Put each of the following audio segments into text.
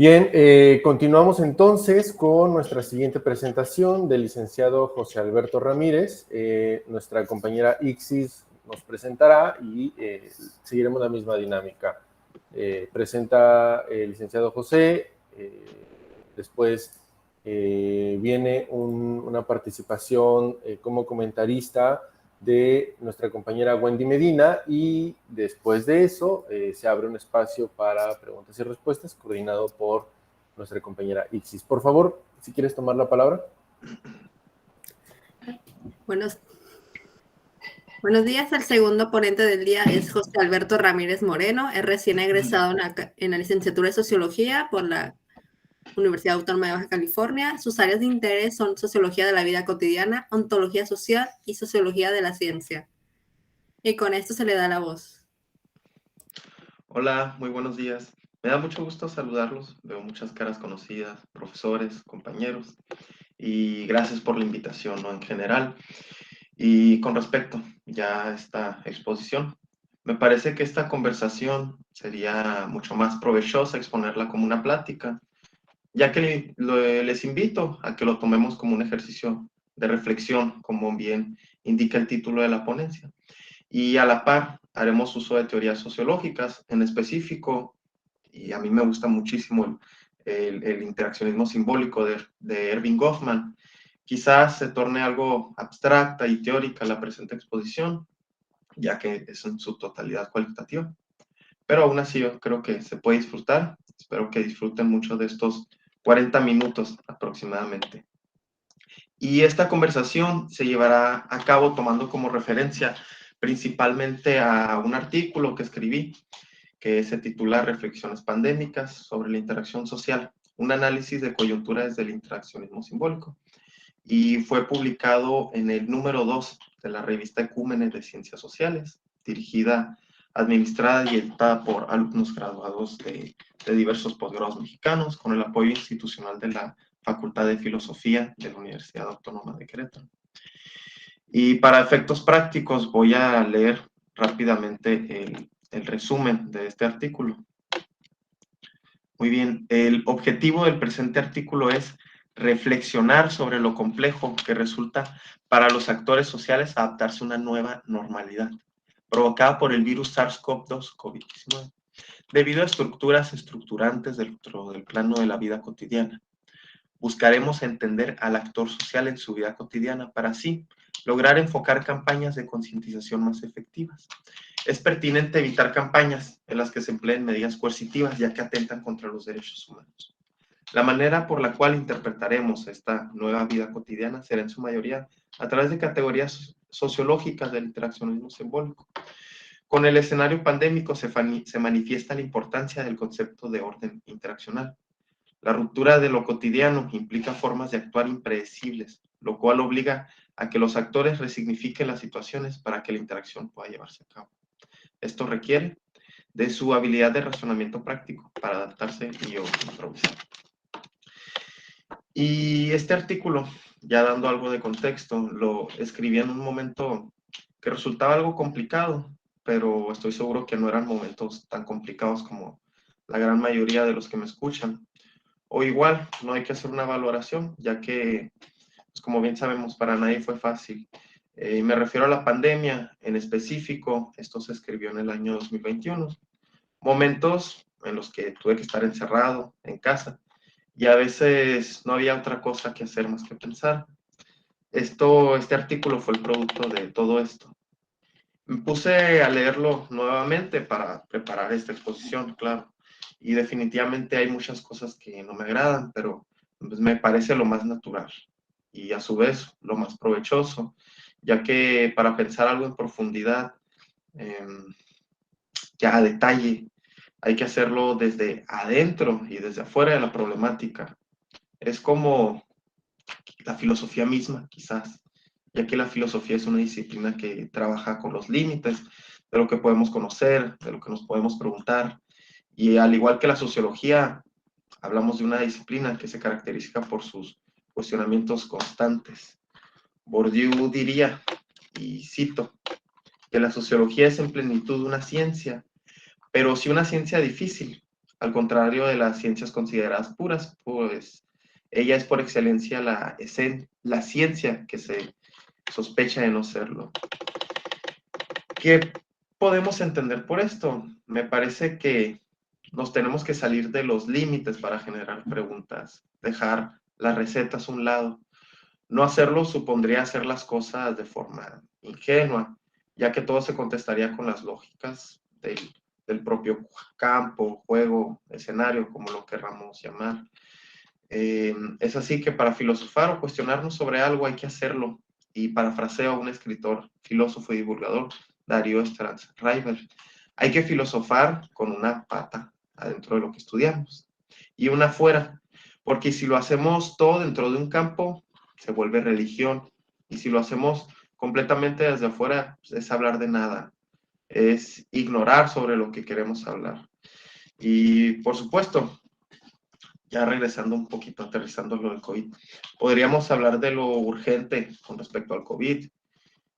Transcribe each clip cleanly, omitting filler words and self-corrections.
Bien, continuamos entonces con nuestra siguiente presentación del licenciado José Alberto Ramírez. Nuestra compañera Ixis nos presentará y seguiremos la misma dinámica. Presenta el licenciado José, después viene una participación como comentarista de nuestra compañera Wendy Medina y después de eso se abre un espacio para preguntas y respuestas coordinado por nuestra compañera Ixis. Por favor, si quieres tomar la palabra. Buenos días. El segundo ponente del día es José Alberto Ramírez Moreno. Es recién egresado en la licenciatura de Sociología por la Universidad Autónoma de Baja California. Sus áreas de interés son Sociología de la vida cotidiana, Ontología social y Sociología de la ciencia. Y con esto se le da la voz. Hola, muy buenos días. Me da mucho gusto saludarlos. Veo muchas caras conocidas, profesores, compañeros, y gracias por la invitación, ¿no? En general. Y con respecto ya a esta exposición, me parece que esta conversación sería mucho más provechosa exponerla como una plática, ya que les invito a que lo tomemos como un ejercicio de reflexión, como bien indica el título de la ponencia. Y a la par haremos uso de teorías sociológicas, en específico, y a mí me gusta muchísimo el interaccionismo simbólico de Erving Goffman. Quizás se torne algo abstracta y teórica la presente exposición, ya que es en su totalidad cualitativa. Pero aún así yo creo que se puede disfrutar. Espero que disfruten mucho de estos 40 minutos aproximadamente. Y esta conversación se llevará a cabo tomando como referencia principalmente a un artículo que escribí, que se titula Reflexiones pandémicas sobre la interacción social, un análisis de coyuntura desde el interaccionismo simbólico. Y fue publicado en el número 2 de la revista Ecúmenes de Ciencias Sociales, dirigida, administrada y editada por alumnos graduados de diversos posgrados mexicanos, con el apoyo institucional de la Facultad de Filosofía de la Universidad Autónoma de Querétaro. Y para efectos prácticos voy a leer rápidamente el resumen de este artículo. Muy bien, el objetivo del presente artículo es reflexionar sobre lo complejo que resulta para los actores sociales adaptarse a una nueva normalidad provocada por el virus SARS-CoV-2, COVID-19, debido a estructuras estructurantes dentro del plano de la vida cotidiana. Buscaremos entender al actor social en su vida cotidiana para así lograr enfocar campañas de concientización más efectivas. Es pertinente evitar campañas en las que se empleen medidas coercitivas, ya que atentan contra los derechos humanos. La manera por la cual interpretaremos esta nueva vida cotidiana será en su mayoría a través de categorías sociológicas del interaccionismo simbólico. Con el escenario pandémico se manifiesta la importancia del concepto de orden interaccional. La ruptura de lo cotidiano implica formas de actuar impredecibles, lo cual obliga a que los actores resignifiquen las situaciones para que la interacción pueda llevarse a cabo. Esto requiere de su habilidad de razonamiento práctico para adaptarse y o improvisar. Y este artículo, ya dando algo de contexto, lo escribí en un momento que resultaba algo complicado, pero estoy seguro que no eran momentos tan complicados como la gran mayoría de los que me escuchan. O igual, no hay que hacer una valoración, ya que, pues como bien sabemos, para nadie fue fácil. Me refiero a la pandemia en específico, esto se escribió en el año 2021. Momentos en los que tuve que estar encerrado en casa y a veces no había otra cosa que hacer más que pensar. Este artículo fue el producto de todo esto. Me puse a leerlo nuevamente para preparar esta exposición, claro. Y definitivamente hay muchas cosas que no me agradan, pero pues, me parece lo más natural y a su vez lo más provechoso, ya que para pensar algo en profundidad, ya a detalle, hay que hacerlo desde adentro y desde afuera de la problemática. Es como la filosofía misma, quizás, ya que la filosofía es una disciplina que trabaja con los límites de lo que podemos conocer, de lo que nos podemos preguntar, y al igual que la sociología, hablamos de una disciplina que se caracteriza por sus cuestionamientos constantes. Bourdieu diría, y cito, que la sociología es en plenitud una ciencia, pero sí una ciencia difícil, al contrario de las ciencias consideradas puras, pues ella es por excelencia la ciencia que se sospecha de no serlo. ¿Qué podemos entender por esto? Me parece que nos tenemos que salir de los límites para generar preguntas, dejar las recetas a un lado. No hacerlo supondría hacer las cosas de forma ingenua, ya que todo se contestaría con las lógicas del propio campo, juego, escenario, como lo querramos llamar. Es así que para filosofar o cuestionarnos sobre algo hay que hacerlo. Y parafraseo a un escritor, filósofo y divulgador, Darío Strauss-Reiber, hay que filosofar con una pata adentro de lo que estudiamos y una afuera, porque si lo hacemos todo dentro de un campo, se vuelve religión, y si lo hacemos completamente desde afuera, pues es hablar de nada, es ignorar sobre lo que queremos hablar. Y por supuesto, ya regresando un poquito, aterrizando lo del COVID, podríamos hablar de lo urgente con respecto al COVID,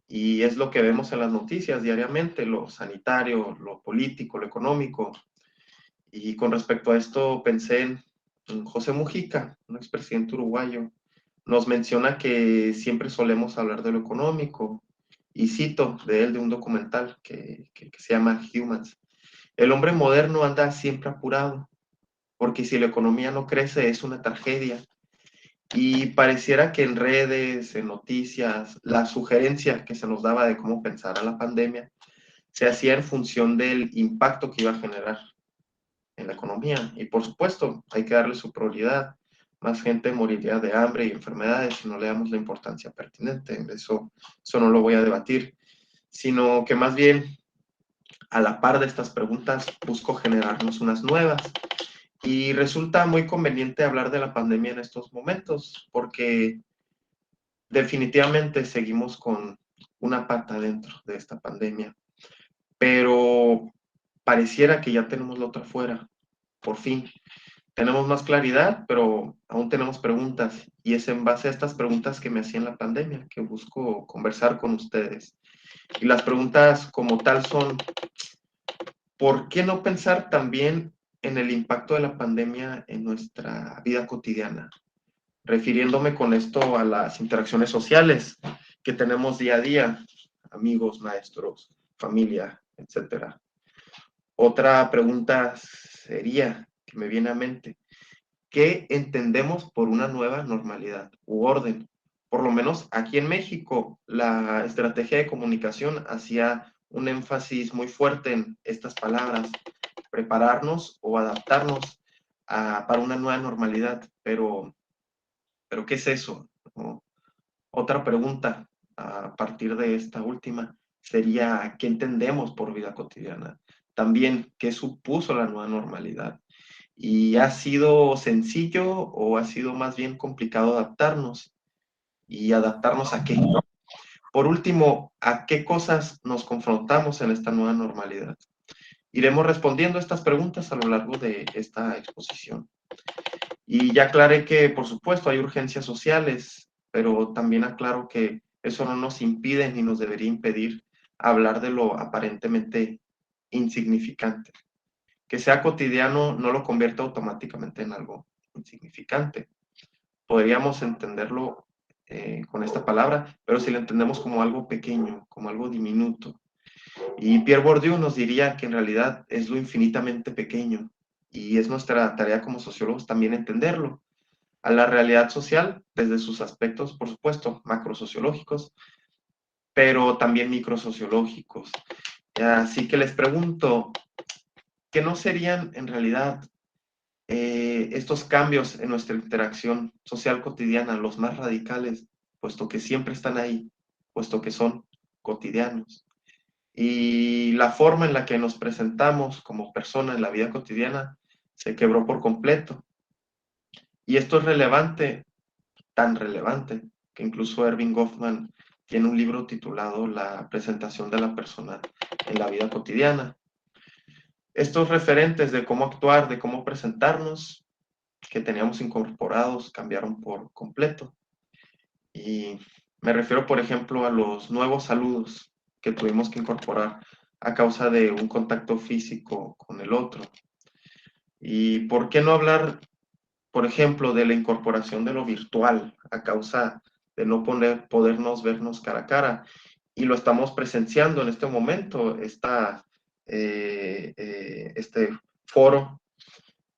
y es lo que vemos en las noticias diariamente, lo sanitario, lo político, lo económico. Y con respecto a esto pensé en José Mujica, un expresidente uruguayo. Nos menciona que siempre solemos hablar de lo económico, y cito de él de un documental que se llama Humans. El hombre moderno anda siempre apurado, porque si la economía no crece es una tragedia. Y pareciera que en redes, en noticias, la sugerencia que se nos daba de cómo pensar a la pandemia se hacía en función del impacto que iba a generar en la economía. Y por supuesto, hay que darle su prioridad. Más gente moriría de hambre y enfermedades si no le damos la importancia pertinente. Eso no lo voy a debatir, sino que más bien, a la par de estas preguntas, busco generarnos unas nuevas. Y resulta muy conveniente hablar de la pandemia en estos momentos, porque definitivamente seguimos con una pata dentro de esta pandemia, pero pareciera que ya tenemos la otra fuera, por fin. Tenemos más claridad, pero aún tenemos preguntas, y es en base a estas preguntas que me hacía en la pandemia que busco conversar con ustedes. Y las preguntas como tal son, ¿por qué no pensar también en el impacto de la pandemia en nuestra vida cotidiana? Refiriéndome con esto a las interacciones sociales que tenemos día a día, amigos, maestros, familia, etcétera. Otra pregunta sería, que me viene a mente, ¿qué entendemos por una nueva normalidad u orden? Por lo menos aquí en México, la estrategia de comunicación hacía un énfasis muy fuerte en estas palabras, prepararnos o adaptarnos para una nueva normalidad, pero ¿qué es eso? ¿No? Otra pregunta a partir de esta última sería, ¿qué entendemos por vida cotidiana? También, ¿qué supuso la nueva normalidad? ¿Y ha sido sencillo o ha sido más bien complicado adaptarnos? ¿Y adaptarnos a qué? Por último, ¿a qué cosas nos confrontamos en esta nueva normalidad? Iremos respondiendo estas preguntas a lo largo de esta exposición. Y ya aclaré que, por supuesto, hay urgencias sociales, pero también aclaro que eso no nos impide ni nos debería impedir hablar de lo aparentemente insignificante. Que sea cotidiano no lo convierte automáticamente en algo insignificante. Podríamos entenderlo con esta palabra, pero si lo entendemos como algo pequeño, como algo diminuto. Y Pierre Bourdieu nos diría que en realidad es lo infinitamente pequeño, y es nuestra tarea como sociólogos también entenderlo a la realidad social desde sus aspectos, por supuesto, macrosociológicos, pero también microsociológicos. Así que les pregunto, ¿qué no serían en realidad estos cambios en nuestra interacción social cotidiana los más radicales, puesto que siempre están ahí, puesto que son cotidianos? Y la forma en la que nos presentamos como personas en la vida cotidiana se quebró por completo. Y esto es relevante, tan relevante, que incluso Erving Goffman tiene un libro titulado La presentación de la persona en la vida cotidiana. Estos referentes de cómo actuar, de cómo presentarnos, que teníamos incorporados, cambiaron por completo. Y me refiero, por ejemplo, a los nuevos saludos que tuvimos que incorporar a causa de un contacto físico con el otro. ¿Y por qué no hablar, por ejemplo, de la incorporación de lo virtual a causa de no podernos vernos cara a cara? Y lo estamos presenciando en este momento, este foro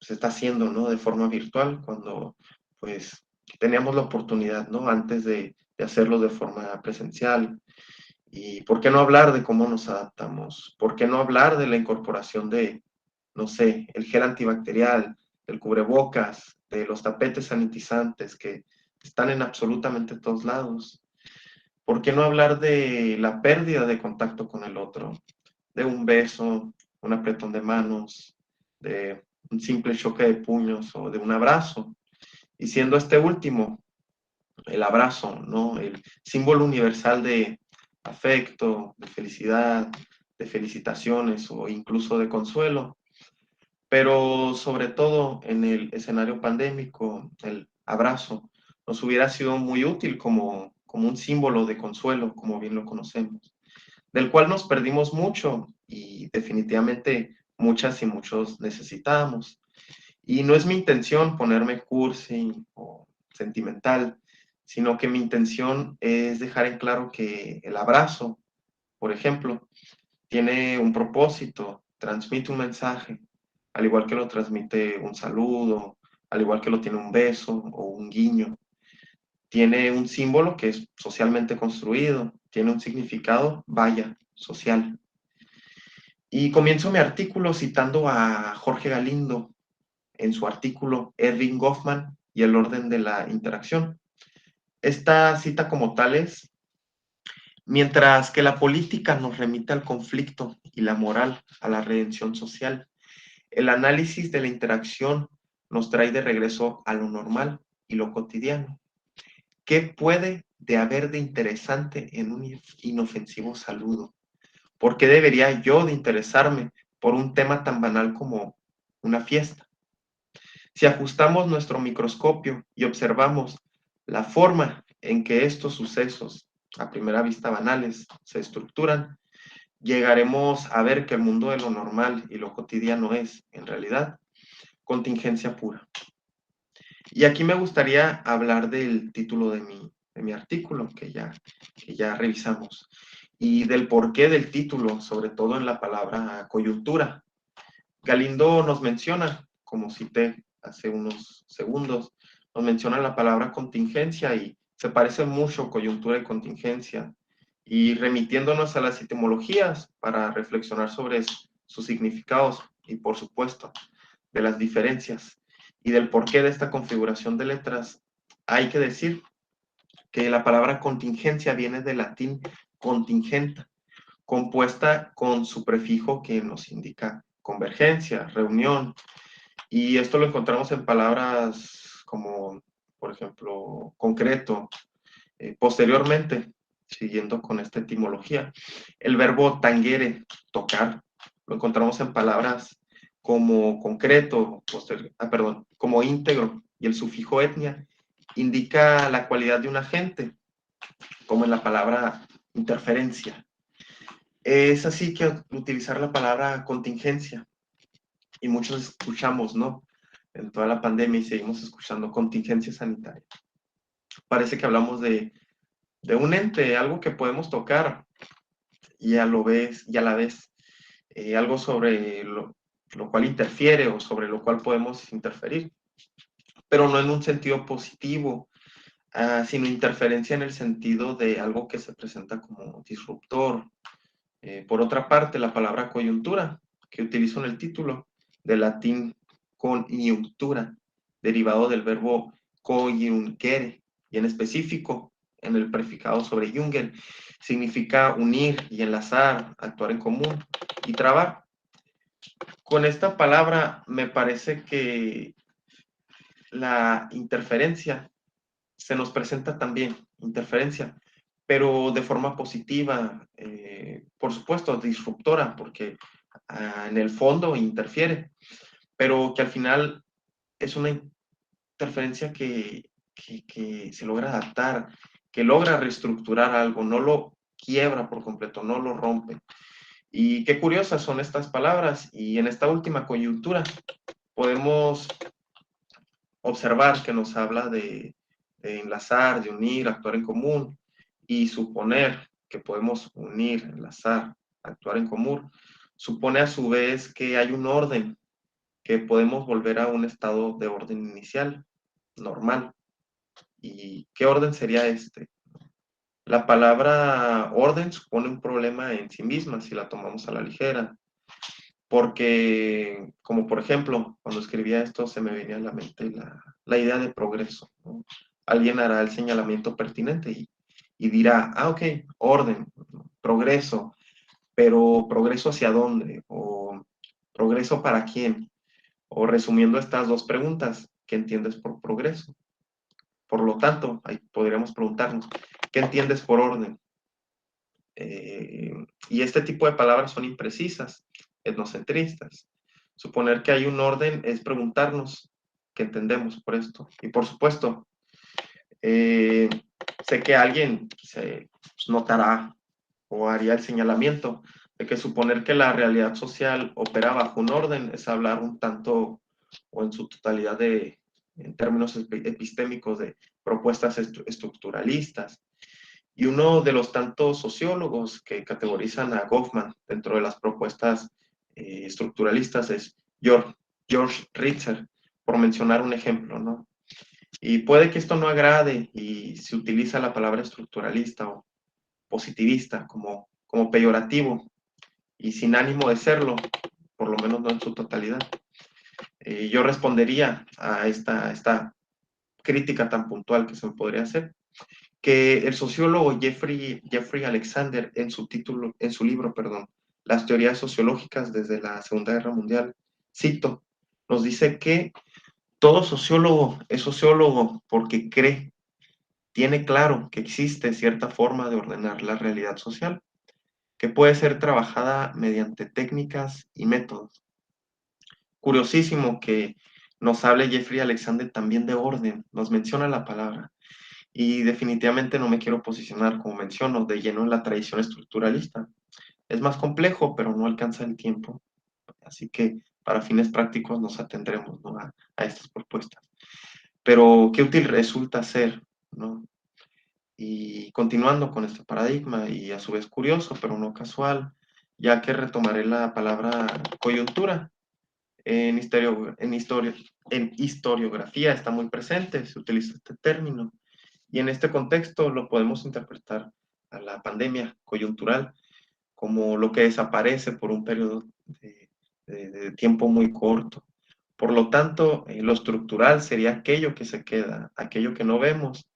se está haciendo, ¿no? De forma virtual, cuando pues teníamos la oportunidad, ¿no? Antes de hacerlo de forma presencial. ¿Y por qué no hablar de cómo nos adaptamos? ¿Por qué no hablar de la incorporación de, no sé, el gel antibacterial, el cubrebocas, de los tapetes sanitizantes que están en absolutamente todos lados? ¿Por qué no hablar de la pérdida de contacto con el otro? De un beso, un apretón de manos, de un simple choque de puños o de un abrazo. Y siendo este último, el abrazo, ¿no? El símbolo universal de afecto, de felicidad, de felicitaciones o incluso de consuelo. Pero sobre todo en el escenario pandémico, el abrazo nos hubiera sido muy útil como un símbolo de consuelo, como bien lo conocemos, del cual nos perdimos mucho y definitivamente muchas y muchos necesitábamos. Y no es mi intención ponerme cursi o sentimental, sino que mi intención es dejar en claro que el abrazo, por ejemplo, tiene un propósito, transmite un mensaje, al igual que lo transmite un saludo, al igual que lo tiene un beso o un guiño. Tiene un símbolo que es socialmente construido, tiene un significado, vaya, social. Y comienzo mi artículo citando a Jorge Galindo en su artículo Erving Goffman y el orden de la interacción. Esta cita como tal es: mientras que la política nos remite al conflicto y la moral a la redención social, el análisis de la interacción nos trae de regreso a lo normal y lo cotidiano. ¿Qué puede de haber de interesante en un inofensivo saludo? ¿Por qué debería yo de interesarme por un tema tan banal como una fiesta? Si ajustamos nuestro microscopio y observamos la forma en que estos sucesos, a primera vista banales, se estructuran, llegaremos a ver que el mundo de lo normal y lo cotidiano es, en realidad, contingencia pura. Y aquí me gustaría hablar del título de mi artículo, que ya revisamos, y del porqué del título, sobre todo en la palabra coyuntura. Galindo nos menciona, como cité hace unos segundos, nos menciona la palabra contingencia y se parece mucho coyuntura y contingencia. Y remitiéndonos a las etimologías para reflexionar sobre sus significados y, por supuesto, de las diferencias y del porqué de esta configuración de letras, hay que decir que la palabra contingencia viene del latín contingenta, compuesta con su prefijo que nos indica convergencia, reunión, y esto lo encontramos en palabras como, por ejemplo, concreto. Posteriormente, siguiendo con esta etimología, el verbo tangere, tocar, lo encontramos en palabras como concreto, como íntegro, y el sufijo etnia indica la cualidad de un agente, como en la palabra interferencia. Es así que utilizar la palabra contingencia, y muchos escuchamos, ¿no? En toda la pandemia y seguimos escuchando contingencia sanitaria. Parece que hablamos de un ente, algo que podemos tocar, y a la vez, algo sobre lo cual interfiere o sobre lo cual podemos interferir, pero no en un sentido positivo, sino interferencia en el sentido de algo que se presenta como disruptor. Por otra parte, la palabra coyuntura, que utilizo en el título, del latín coniunctura, derivado del verbo coiuncere, y en específico, en el prefijado sobre jungen, significa unir y enlazar, actuar en común y trabar. Con esta palabra me parece que la interferencia se nos presenta también, interferencia, pero de forma positiva, por supuesto, disruptora, porque en el fondo interfiere, pero que al final es una interferencia que se logra adaptar, que logra reestructurar algo, no lo quiebra por completo, no lo rompe. Y qué curiosas son estas palabras, y en esta última coyuntura podemos observar que nos habla de enlazar, de unir, actuar en común, y suponer que podemos unir, enlazar, actuar en común, supone a su vez que hay un orden, que podemos volver a un estado de orden inicial, normal. ¿Y qué orden sería este? La palabra orden supone un problema en sí misma si la tomamos a la ligera, porque, como por ejemplo, cuando escribía esto se me venía a la mente la idea de progreso, ¿no? Alguien hará el señalamiento pertinente y dirá, ok, orden, progreso, pero ¿progreso hacia dónde? ¿O progreso para quién? O resumiendo estas dos preguntas, ¿qué entiendes por progreso? Por lo tanto, ahí podríamos preguntarnos, ¿qué entiendes por orden? Y este tipo de palabras son imprecisas, etnocentristas. Suponer que hay un orden es preguntarnos qué entendemos por esto. Y por supuesto, sé que alguien se notará o haría el señalamiento de que suponer que la realidad social opera bajo un orden es hablar un tanto o en su totalidad en términos epistémicos de propuestas estructuralistas. Y uno de los tantos sociólogos que categorizan a Goffman dentro de las propuestas estructuralistas es George Ritzer, por mencionar un ejemplo, ¿no? Y puede que esto no agrade y se utiliza la palabra estructuralista o positivista como peyorativo y sin ánimo de serlo, por lo menos no en su totalidad. Yo respondería a esta crítica tan puntual que se me podría hacer, que el sociólogo Jeffrey Alexander en su libro, Las teorías sociológicas desde la Segunda Guerra Mundial, cito, nos dice que todo sociólogo es sociólogo porque cree, tiene claro que existe cierta forma de ordenar la realidad social, que puede ser trabajada mediante técnicas y métodos. Curiosísimo que nos hable Jeffrey Alexander también de orden, nos menciona la palabra. Y definitivamente no me quiero posicionar, como menciono, de lleno en la tradición estructuralista. Es más complejo, pero no alcanza el tiempo. Así que para fines prácticos nos atendremos, ¿no?, a estas propuestas. Pero qué útil resulta ser, ¿no? Y continuando con este paradigma, y a su vez curioso, pero no casual, ya que retomaré la palabra coyuntura. En historiografía está muy presente, se utiliza este término. Y en este contexto lo podemos interpretar a la pandemia coyuntural como lo que desaparece por un periodo de tiempo muy corto. Por lo tanto, lo estructural sería aquello que se queda, aquello que no vemos,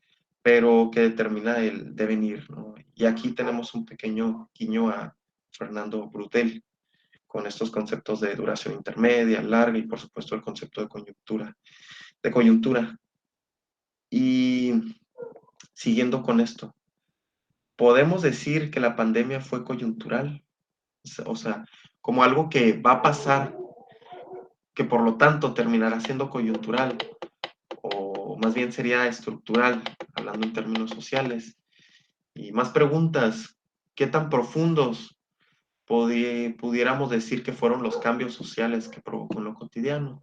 pero que determina el devenir, ¿no? Y aquí tenemos un pequeño guiño a Fernando Brudel con estos conceptos de duración intermedia, larga y por supuesto el concepto de coyuntura. Y siguiendo con esto, podemos decir que la pandemia fue coyuntural, o sea, como algo que va a pasar, que por lo tanto terminará siendo coyuntural, o más bien sería estructural, hablando en términos sociales. Y más preguntas, ¿qué tan profundos pudiéramos decir que fueron los cambios sociales que provocó en lo cotidiano?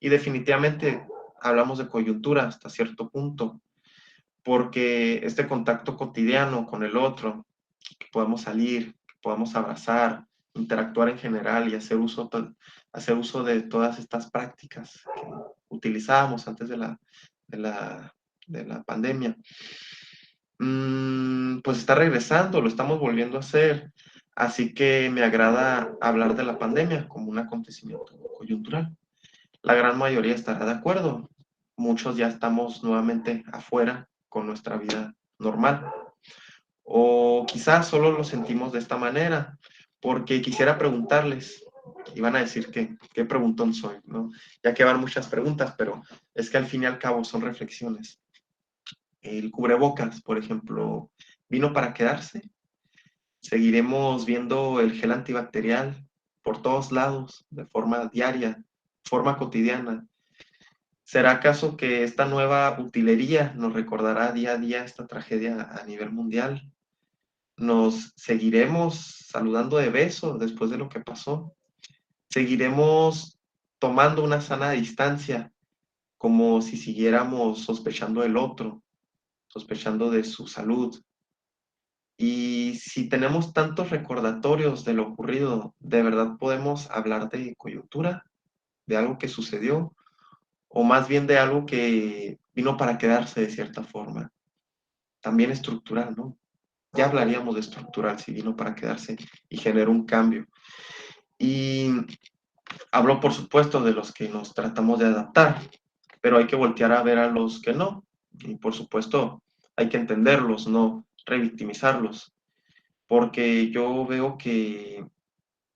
Y definitivamente hablamos de coyuntura hasta cierto punto, porque este contacto cotidiano con el otro, que podamos salir, que podamos abrazar, interactuar en general y hacer uso de todas estas prácticas que utilizábamos antes de la pandemia, pues está regresando, lo estamos volviendo a hacer. Así que me agrada hablar de la pandemia como un acontecimiento coyuntural. La gran mayoría estará de acuerdo. Muchos ya estamos nuevamente afuera con nuestra vida normal. O quizás solo lo sentimos de esta manera, porque quisiera preguntarles, y van a decir que qué preguntón soy, ¿no? Ya que van muchas preguntas, pero es que al fin y al cabo son reflexiones. El cubrebocas, por ejemplo, ¿vino para quedarse? ¿Seguiremos viendo el gel antibacterial por todos lados, de forma diaria, forma cotidiana? ¿Será acaso que esta nueva utilería nos recordará día a día esta tragedia a nivel mundial? ¿Nos seguiremos saludando de beso después de lo que pasó? ¿Seguiremos tomando una sana distancia, como si siguiéramos sospechando del otro, sospechando de su salud. Y si tenemos tantos recordatorios de lo ocurrido, ¿de verdad podemos hablar de coyuntura, de algo que sucedió, o más bien de algo que vino para quedarse de cierta forma? También estructural, ¿no? Ya hablaríamos de estructural si vino para quedarse y generó un cambio. Y hablo, por supuesto, de los que nos tratamos de adaptar, pero hay que voltear a ver a los que no. Y por supuesto, hay que entenderlos, no revictimizarlos, porque yo veo que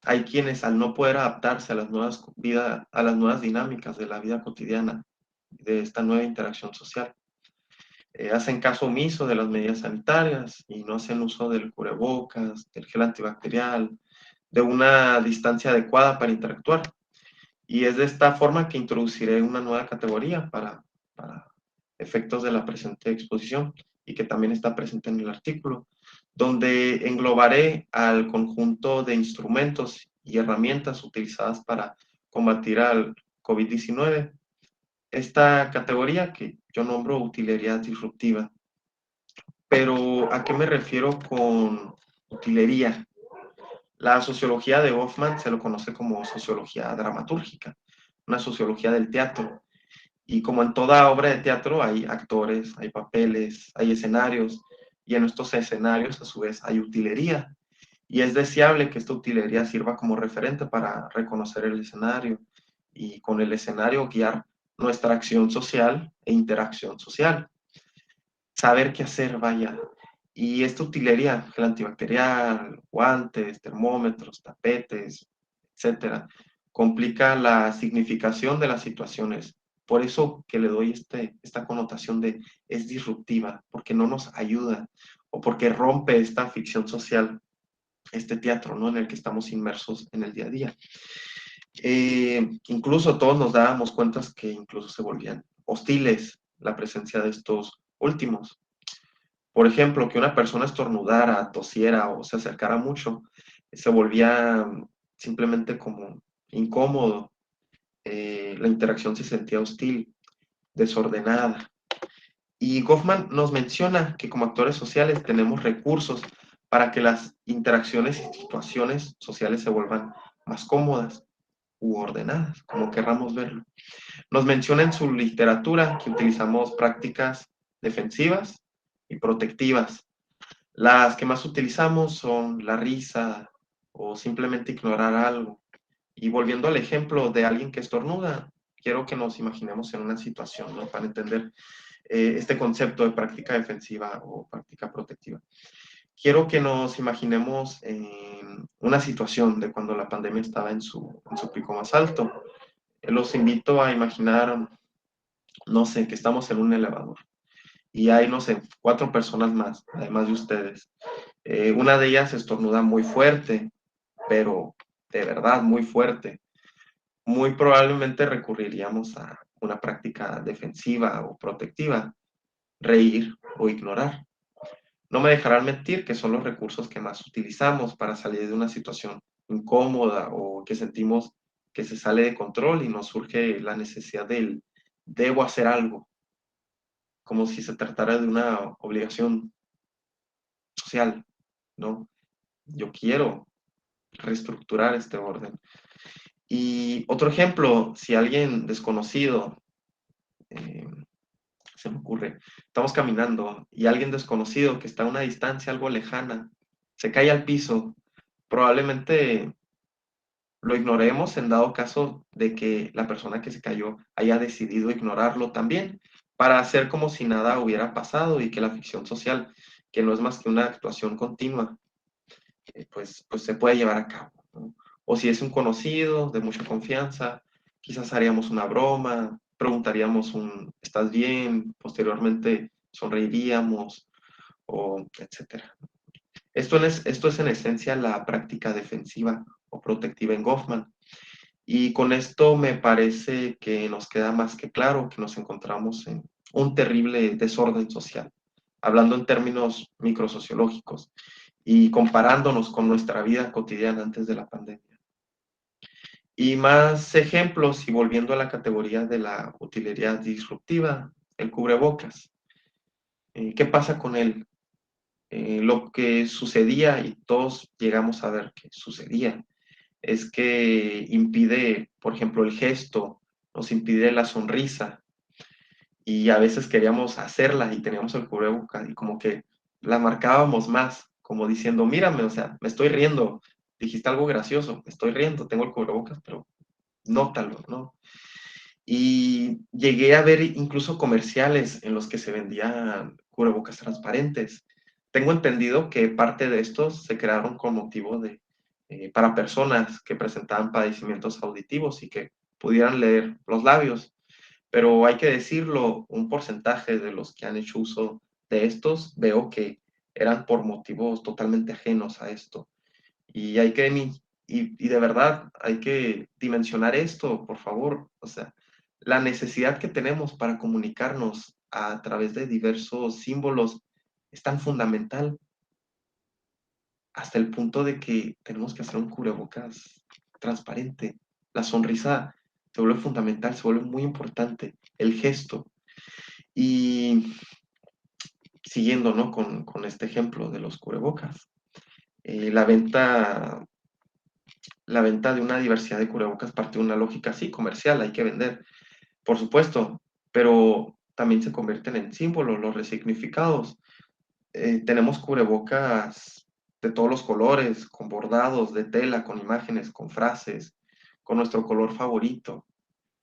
hay quienes al no poder adaptarse a las a las nuevas dinámicas de la vida cotidiana, de esta nueva interacción social, hacen caso omiso de las medidas sanitarias y no hacen uso del cubrebocas, del gel antibacterial, de una distancia adecuada para interactuar. Y es de esta forma que introduciré una nueva categoría para efectos de la presente exposición y que también está presente en el artículo, donde englobaré al conjunto de instrumentos y herramientas utilizadas para combatir al COVID-19. Esta categoría que yo nombro utilería disruptiva. Pero ¿a qué me refiero con utilería? La sociología de Hoffman se lo conoce como sociología dramatúrgica, una sociología del teatro. Y como en toda obra de teatro hay actores, hay papeles, hay escenarios, y en estos escenarios a su vez hay utilería. Y es deseable que esta utilería sirva como referente para reconocer el escenario y con el escenario guiar nuestra acción social e interacción social. Saber qué hacer, vaya. Y esta utilería, gel antibacterial, guantes, termómetros, tapetes, etcétera, complica la significación de las situaciones. Por eso que le doy esta connotación de es disruptiva, porque no nos ayuda o porque rompe esta ficción social, este teatro, ¿no? En el que estamos inmersos en el día a día. Incluso todos nos dábamos cuenta que incluso se volvían hostiles la presencia de estos últimos. Por ejemplo, que una persona estornudara, tosiera o se acercara mucho, se volvía simplemente como incómodo. La interacción se sentía hostil, desordenada. Y Goffman nos menciona que como actores sociales tenemos recursos para que las interacciones y situaciones sociales se vuelvan más cómodas u ordenadas, como querramos verlo. Nos menciona en su literatura que utilizamos prácticas defensivas y protectivas. Las que más utilizamos son la risa o simplemente ignorar algo. Y volviendo al ejemplo de alguien que estornuda, quiero que nos imaginemos en una situación, ¿no? Para entender este concepto de práctica defensiva o práctica protectiva. Quiero que nos imaginemos en una situación de cuando la pandemia estaba en su pico más alto. Los invito a imaginar, no sé, que estamos en un elevador y hay, no sé, 4 personas más, además de ustedes. Una de ellas estornuda muy fuerte, pero de verdad muy fuerte. Muy probablemente recurriríamos a una práctica defensiva o protectiva, reír o ignorar. No me dejarán mentir que son los recursos que más utilizamos para salir de una situación incómoda o que sentimos que se sale de control y nos surge la necesidad del debo hacer algo, como si se tratara de una obligación social, ¿no? Yo quiero reestructurar este orden. Y otro ejemplo, si alguien desconocido, se me ocurre, estamos caminando y alguien desconocido que está a una distancia algo lejana, se cae al piso, probablemente lo ignoremos en dado caso de que la persona que se cayó haya decidido ignorarlo también, para hacer como si nada hubiera pasado y que la ficción social, que no es más que una actuación continua, pues se puede llevar a cabo, ¿no? O si es un conocido de mucha confianza, quizás haríamos una broma, preguntaríamos ¿estás bien? Posteriormente sonreiríamos, o etcétera. Esto es en esencia la práctica defensiva o protectiva en Goffman. Y con esto me parece que nos queda más que claro que nos encontramos en un terrible desorden social, hablando en términos microsociológicos y comparándonos con nuestra vida cotidiana antes de la pandemia. Y más ejemplos, y volviendo a la categoría de la utilería disruptiva, el cubrebocas. ¿Qué pasa con él? Lo que sucedía, y todos llegamos a ver que sucedía, es que impide, por ejemplo, el gesto, nos impide la sonrisa, y a veces queríamos hacerla y teníamos el cubrebocas y como que la marcábamos más, como diciendo, mírame, o sea, me estoy riendo, dijiste algo gracioso, me estoy riendo, tengo el cubrebocas, pero nótalo, ¿no? Y llegué a ver incluso comerciales en los que se vendían cubrebocas transparentes. Tengo entendido que parte de estos se crearon con motivo de, para personas que presentaban padecimientos auditivos y que pudieran leer los labios. Pero hay que decirlo, un porcentaje de los que han hecho uso de estos veo que eran por motivos totalmente ajenos a esto. Y hay que, y de verdad, hay que dimensionar esto, por favor. O sea, la necesidad que tenemos para comunicarnos a través de diversos símbolos es tan fundamental hasta el punto de que tenemos que hacer un cubrebocas transparente. La sonrisa se vuelve fundamental, se vuelve muy importante, el gesto. Y siguiendo, ¿no? con este ejemplo de los cubrebocas, la venta de una diversidad de cubrebocas parte de una lógica, sí, comercial, hay que vender, por supuesto, pero también se convierten en símbolos, los resignificados. Tenemos cubrebocas de todos los colores, con bordados de tela, con imágenes, con frases, con nuestro color favorito,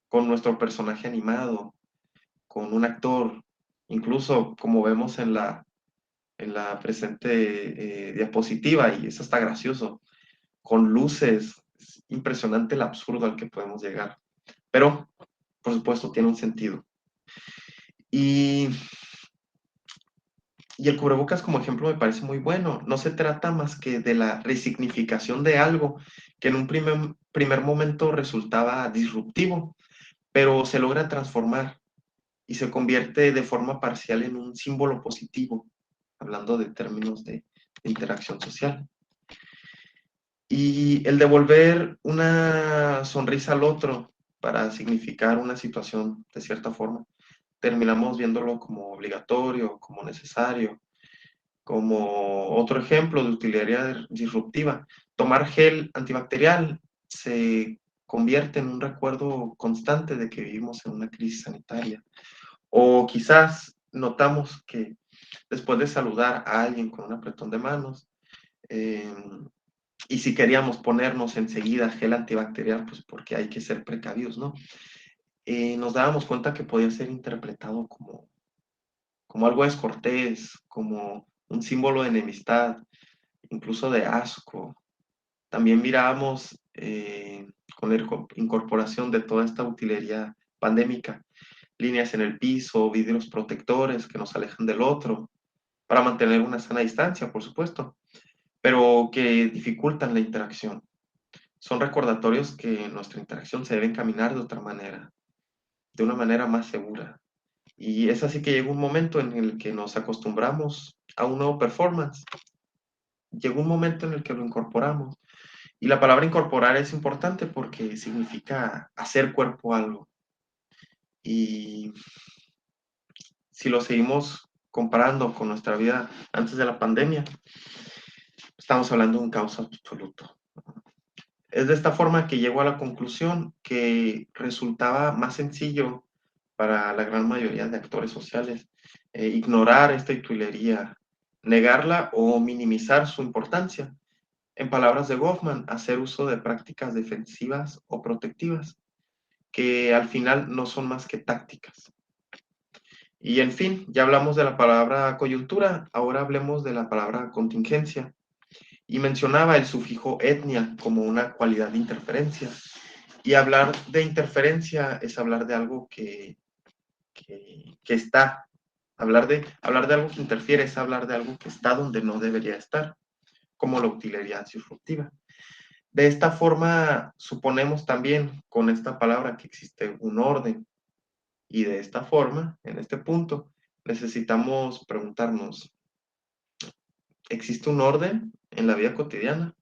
con nuestro personaje animado, con un actor, incluso como vemos en la presente diapositiva, y eso está gracioso, con luces. Es impresionante el absurdo al que podemos llegar. Pero, por supuesto, tiene un sentido. Y, y el cubrebocas como ejemplo me parece muy bueno. No se trata más que de la resignificación de algo que en un primer momento resultaba disruptivo, pero se logra transformar y se convierte de forma parcial en un símbolo positivo, hablando de términos de interacción social. Y el devolver una sonrisa al otro para significar una situación de cierta forma, terminamos viéndolo como obligatorio, como necesario, como otro ejemplo de utilidad disruptiva. Tomar gel antibacterial se convierte en un recuerdo constante de que vivimos en una crisis sanitaria. O quizás notamos que después de saludar a alguien con un apretón de manos, eh, y si queríamos ponernos enseguida gel antibacterial, pues porque hay que ser precavidos, ¿no? Nos dábamos cuenta que podía ser interpretado como algo descortés, como un símbolo de enemistad, incluso de asco. También mirábamos con la incorporación de toda esta utilería pandémica, líneas en el piso, vidrios protectores que nos alejan del otro, para mantener una sana distancia, por supuesto, pero que dificultan la interacción. Son recordatorios que nuestra interacción se debe encaminar de otra manera, de una manera más segura. Y es así que llega un momento en el que nos acostumbramos a un nuevo performance. Llegó un momento en el que lo incorporamos. Y la palabra incorporar es importante porque significa hacer cuerpo a algo. Y si lo seguimos comparando con nuestra vida antes de la pandemia, estamos hablando de un caos absoluto. Es de esta forma que llego a la conclusión que resultaba más sencillo para la gran mayoría de actores sociales ignorar esta utilería, negarla o minimizar su importancia. En palabras de Goffman, hacer uso de prácticas defensivas o protectivas, que al final no son más que tácticas. Y en fin, ya hablamos de la palabra coyuntura, ahora hablemos de la palabra contingencia. Y mencionaba el sufijo etnia como una cualidad de interferencia. Y hablar de interferencia es hablar de algo que está. Hablar de algo que interfiere es hablar de algo que está donde no debería estar, como la utilería disruptiva. De esta forma, suponemos también con esta palabra que existe un orden. Y de esta forma, en este punto, necesitamos preguntarnos, ¿existe un orden en la vida cotidiana?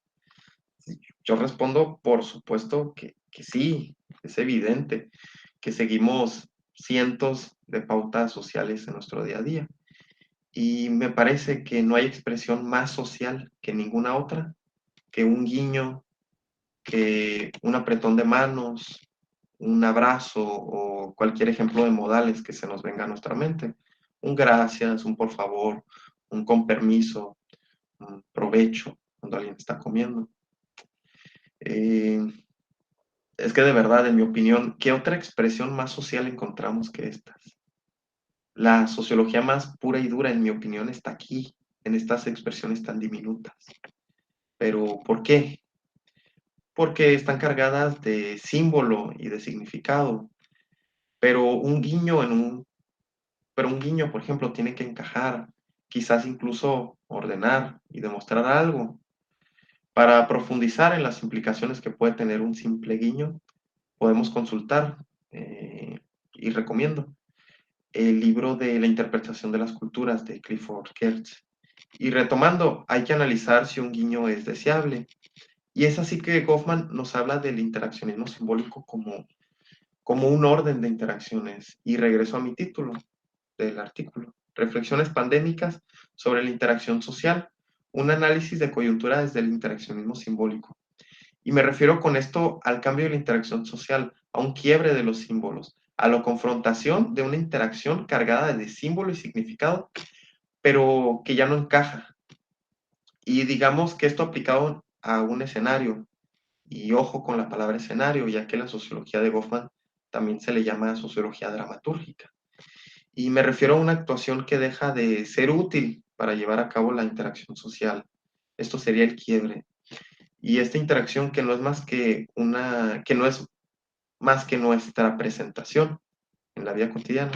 Yo respondo, por supuesto que que sí, es evidente que seguimos cientos de pautas sociales en nuestro día a día. Y me parece que no hay expresión más social que ninguna otra, que un guiño, que un apretón de manos, un abrazo o cualquier ejemplo de modales que se nos venga a nuestra mente. Un gracias, un por favor, un con permiso, un provecho cuando alguien está comiendo. Es que de verdad, en mi opinión, ¿qué otra expresión más social encontramos que estas? La sociología más pura y dura, en mi opinión, está aquí, en estas expresiones tan diminutas. ¿Pero por qué? Porque están cargadas de símbolo y de significado. Pero un guiño un guiño, por ejemplo, tiene que encajar, quizás incluso ordenar y demostrar algo. Para profundizar en las implicaciones que puede tener un simple guiño, podemos consultar, y recomiendo, el libro de la interpretación de las culturas de Clifford Geertz. Y retomando, hay que analizar si un guiño es deseable. Y es así que Goffman nos habla del interaccionismo simbólico como un orden de interacciones. Y regreso a mi título del artículo, Reflexiones pandémicas sobre la interacción social, un análisis de coyuntura desde el interaccionismo simbólico. Y me refiero con esto al cambio de la interacción social, a un quiebre de los símbolos, a la confrontación de una interacción cargada de símbolo y significado, pero que ya no encaja. Y digamos que esto aplicado a un escenario, y ojo con la palabra escenario, ya que la sociología de Goffman también se le llama sociología dramatúrgica. Y me refiero a una actuación que deja de ser útil para llevar a cabo la interacción social. Esto sería el quiebre. Y esta interacción que no es más que que no es más que nuestra presentación en la vida cotidiana.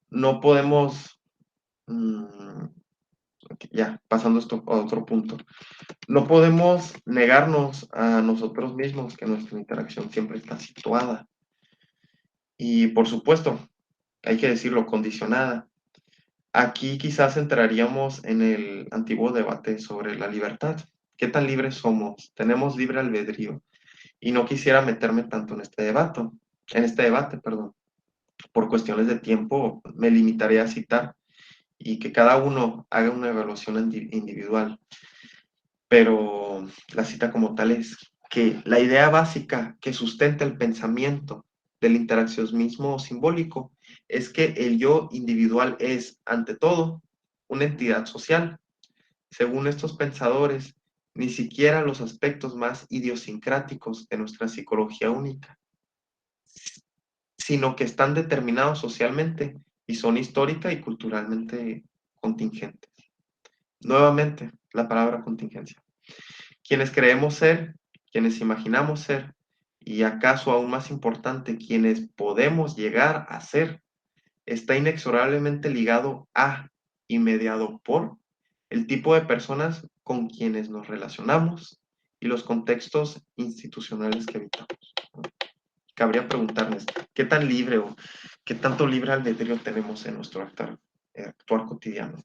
No podemos, ya, pasando esto a otro punto, no podemos negarnos a nosotros mismos que nuestra interacción siempre está situada. Y por supuesto, hay que decirlo, condicionada. Aquí quizás entraríamos en el antiguo debate sobre la libertad. ¿Qué tan libres somos? ¿Tenemos libre albedrío? Y no quisiera meterme tanto en este debate, perdón. Por cuestiones de tiempo, me limitaré a citar y que cada uno haga una evaluación individual. Pero la cita como tal es que la idea básica que sustenta el pensamiento del interaccionismo simbólico es que el yo individual es, ante todo, una entidad social. Según estos pensadores, ni siquiera los aspectos más idiosincráticos de nuestra psicología única, sino que están determinados socialmente y son histórica y culturalmente contingentes. Nuevamente, la palabra contingencia. Quienes creemos ser, quienes imaginamos ser, y acaso aún más importante, quienes podemos llegar a ser, está inexorablemente ligado a y mediado por el tipo de personas con quienes nos relacionamos y los contextos institucionales que habitamos. Cabría preguntarles, ¿qué tan libre o qué tanto libre albedrío tenemos en nuestro actuar cotidiano?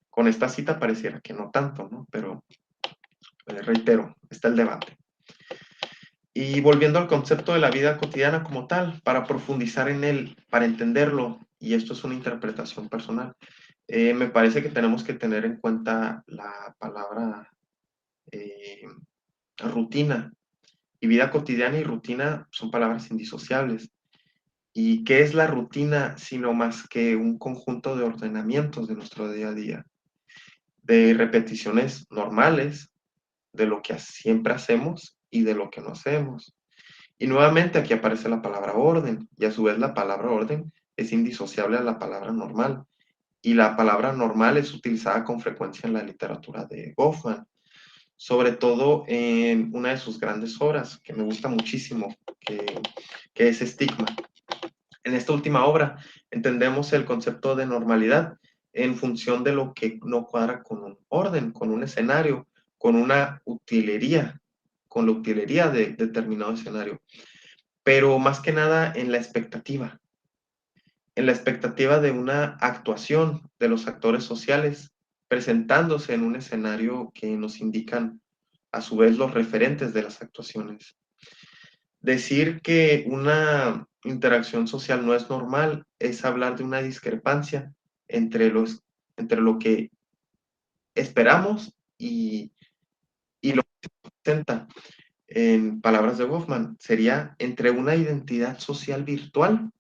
Con esta cita pareciera que no tanto, ¿no? Pero reitero, está el debate. Y volviendo al concepto de la vida cotidiana como tal, para profundizar en él, para entenderlo, y esto es una interpretación personal, me parece que tenemos que tener en cuenta la palabra rutina. Y vida cotidiana y rutina son palabras indisociables. ¿Y qué es la rutina sino más que un conjunto de ordenamientos de nuestro día a día? De repeticiones normales, de lo que siempre hacemos y de lo que no hacemos. Y nuevamente aquí aparece la palabra orden, y a su vez la palabra orden es indisociable a la palabra normal. Y la palabra normal es utilizada con frecuencia en la literatura de Goffman, sobre todo en una de sus grandes obras, que me gusta muchísimo, que es Estigma. En esta última obra entendemos el concepto de normalidad en función de lo que no cuadra con un orden, con un escenario, con una utilería, con la utilería de determinado escenario, pero más que nada en la expectativa de una actuación de los actores sociales presentándose en un escenario que nos indican a su vez los referentes de las actuaciones. Decir que una interacción social no es normal es hablar de una discrepancia entre lo que esperamos y lo que se presenta. En palabras de Goffman, sería entre una identidad social virtual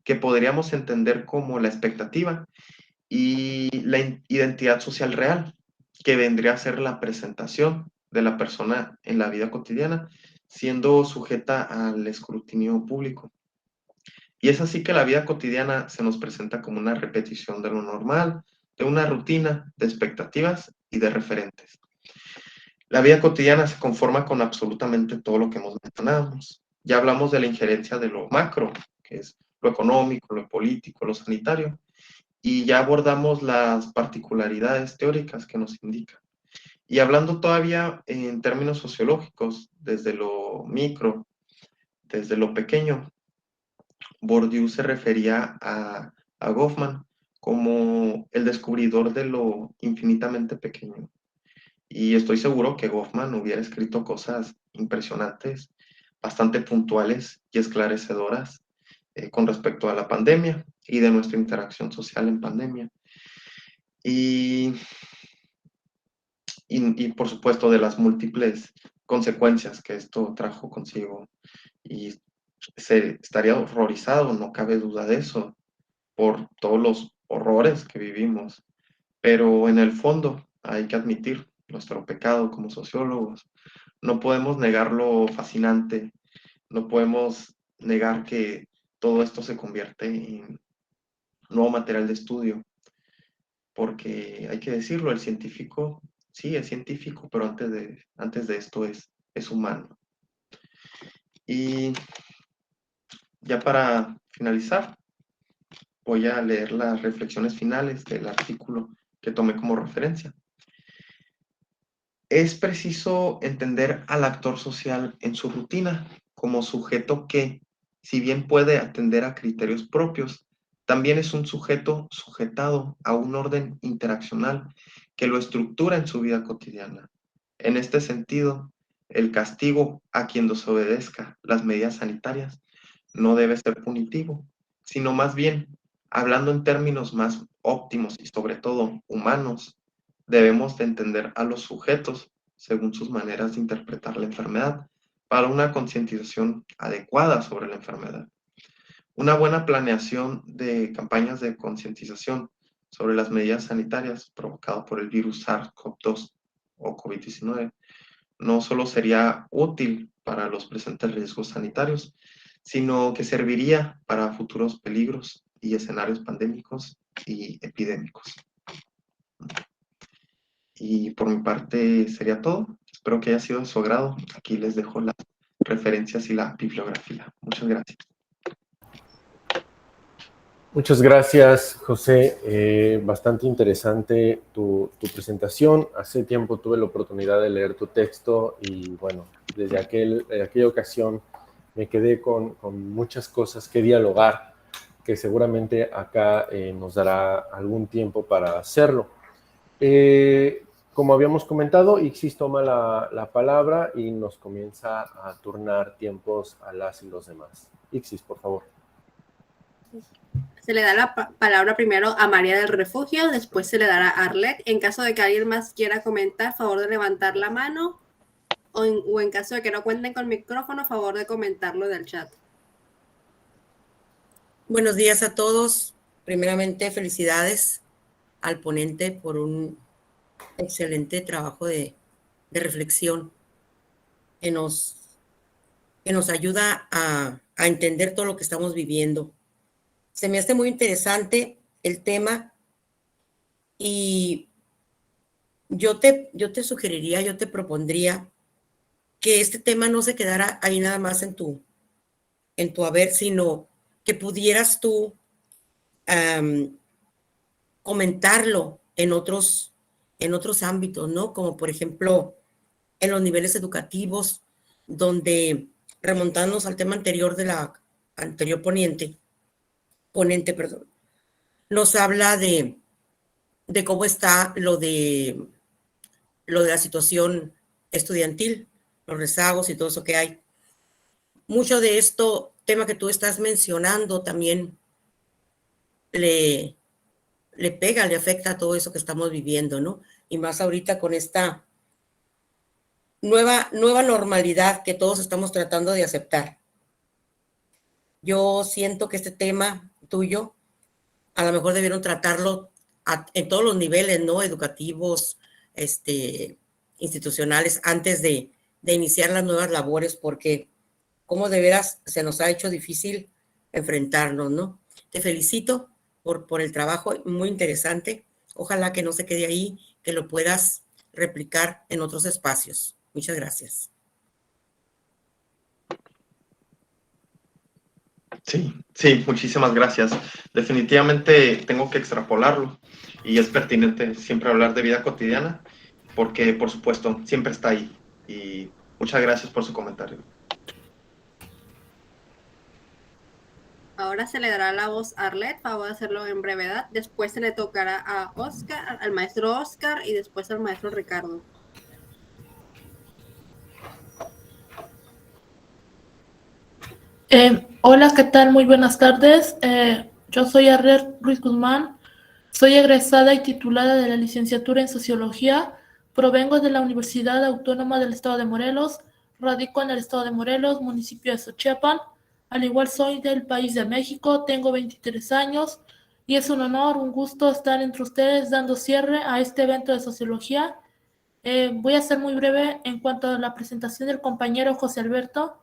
que podríamos entender como la expectativa y la identidad social real, que vendría a ser la presentación de la persona en la vida cotidiana, siendo sujeta al escrutinio público. Y es así que la vida cotidiana se nos presenta como una repetición de lo normal, de una rutina, de expectativas y de referentes. La vida cotidiana se conforma con absolutamente todo lo que hemos mencionado. Ya hablamos de la injerencia de lo macro, que es lo económico, lo político, lo sanitario, y ya abordamos las particularidades teóricas que nos indican. Y hablando todavía en términos sociológicos, desde lo micro, desde lo pequeño, Bourdieu se refería a Goffman como el descubridor de lo infinitamente pequeño. Y estoy seguro que Goffman hubiera escrito cosas impresionantes, bastante puntuales y esclarecedoras con respecto a la pandemia y de nuestra interacción social en pandemia. Y por supuesto de las múltiples consecuencias que esto trajo consigo. Y se estaría horrorizado, no cabe duda de eso, por todos los horrores que vivimos. Pero en el fondo hay que admitir nuestro pecado como sociólogos. No podemos negar lo fascinante, no podemos negar que todo esto se convierte en nuevo material de estudio, porque hay que decirlo, el científico, sí, es científico, pero antes de esto es humano. Y ya para finalizar, voy a leer las reflexiones finales del artículo que tomé como referencia. Es preciso entender al actor social en su rutina como sujeto que, si bien puede atender a criterios propios, también es un sujeto sujetado a un orden interaccional que lo estructura en su vida cotidiana. En este sentido, el castigo a quien desobedezca las medidas sanitarias no debe ser punitivo, sino más bien, hablando en términos más óptimos y sobre todo humanos, debemos de entender a los sujetos según sus maneras de interpretar la enfermedad para una concientización adecuada sobre la enfermedad. Una buena planeación de campañas de concientización sobre las medidas sanitarias provocadas por el virus SARS-CoV-2 o COVID-19 no solo sería útil para los presentes riesgos sanitarios, sino que serviría para futuros peligros y escenarios pandémicos y epidémicos. Y por mi parte sería todo. Espero que haya sido de su agrado. Aquí les dejo las referencias y la bibliografía. Muchas gracias. Muchas gracias, José. Bastante interesante tu presentación. Hace tiempo tuve la oportunidad de leer tu texto y bueno, desde aquella ocasión me quedé con muchas cosas que dialogar, que seguramente acá nos dará algún tiempo para hacerlo. Como habíamos comentado, Ixis toma la palabra y nos comienza a turnar tiempos a las y los demás. Ixis, por favor. Se le da la palabra primero a María del Refugio, después se le dará a Arlet. En caso de que alguien más quiera comentar, favor de levantar la mano, o en caso de que no cuenten con micrófono, favor de comentarlo del chat. Buenos días a todos. Primeramente, felicidades al ponente por un excelente trabajo de reflexión que nos ayuda a entender todo lo que estamos viviendo. Se me hace muy interesante el tema y yo te sugeriría, yo te propondría que este tema no se quedara ahí nada más en tu haber, sino que pudieras tú comentarlo en otros ámbitos, ¿no? Como por ejemplo en los niveles educativos, donde remontándonos al tema anterior de la anterior ponente, nos habla de cómo está lo de la situación estudiantil, los rezagos y todo eso que hay. mucho de esto, tema que tú estás mencionando, también le pega, le afecta a todo eso que estamos viviendo, ¿no? Y más ahorita con esta nueva normalidad que todos estamos tratando de aceptar. Yo siento que este tema tuyo, a lo mejor debieron tratarlo en todos los niveles, ¿no? Educativos, institucionales, antes de iniciar las nuevas labores, porque como de veras se nos ha hecho difícil enfrentarnos, ¿no? Te felicito por el trabajo, muy interesante. Ojalá que no se quede ahí, que lo puedas replicar en otros espacios. Muchas gracias. Sí, muchísimas gracias. Definitivamente tengo que extrapolarlo y es pertinente siempre hablar de vida cotidiana porque, por supuesto, siempre está ahí. Y muchas gracias por su comentario. Ahora se le dará la voz a Arlet, favor de hacerlo en brevedad. Después se le tocará a Oscar, al maestro Oscar y después al maestro Ricardo. Hola, ¿qué tal? Muy buenas tardes. Yo soy Arlet Ruiz Guzmán. Soy egresada y titulada de la licenciatura en Sociología. Provengo de la Universidad Autónoma del Estado de Morelos. Radico en el Estado de Morelos, municipio de Xochiapan. Al igual soy del país de México, tengo 23 años y es un honor, un gusto estar entre ustedes dando cierre a este evento de sociología. Voy a ser muy breve en cuanto a la presentación del compañero José Alberto.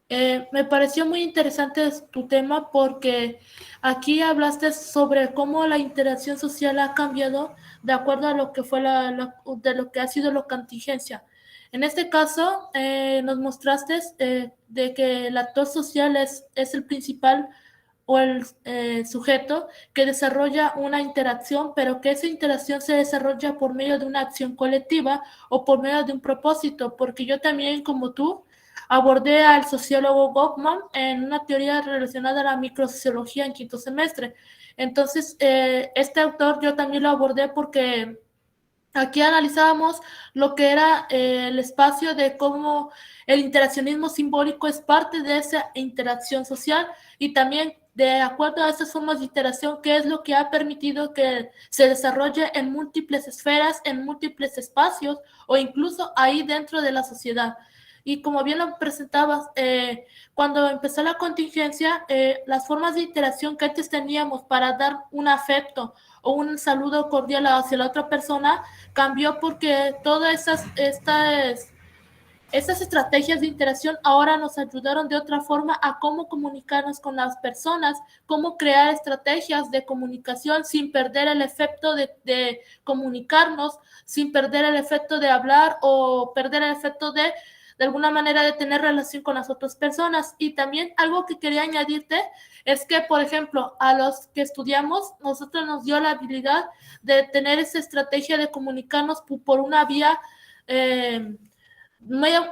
Me pareció muy interesante tu tema porque aquí hablaste sobre cómo la interacción social ha cambiado de acuerdo a lo que fue de lo que ha sido la contingencia. En este caso, nos mostraste de que el actor social es el principal o el sujeto que desarrolla una interacción, pero que esa interacción se desarrolla por medio de una acción colectiva o por medio de un propósito, porque yo también, como tú, abordé al sociólogo Goffman en una teoría relacionada a la microsociología en quinto semestre. Entonces, este autor yo también lo abordé porque aquí analizábamos lo que era el espacio de cómo el interaccionismo simbólico es parte de esa interacción social y también de acuerdo a esas formas de interacción, qué es lo que ha permitido que se desarrolle en múltiples esferas, en múltiples espacios o incluso ahí dentro de la sociedad. Y como bien lo presentabas, cuando empezó la contingencia, las formas de interacción que antes teníamos para dar un afecto o un saludo cordial hacia la otra persona cambió porque todas estas estrategias de interacción ahora nos ayudaron de otra forma a cómo comunicarnos con las personas, cómo crear estrategias de comunicación sin perder el efecto de comunicarnos, sin perder el efecto de hablar o perder el efecto de alguna manera de tener relación con las otras personas. Y también algo que quería añadirte es que, por ejemplo, a los que estudiamos, nosotros nos dio la habilidad de tener esa estrategia de comunicarnos por una vía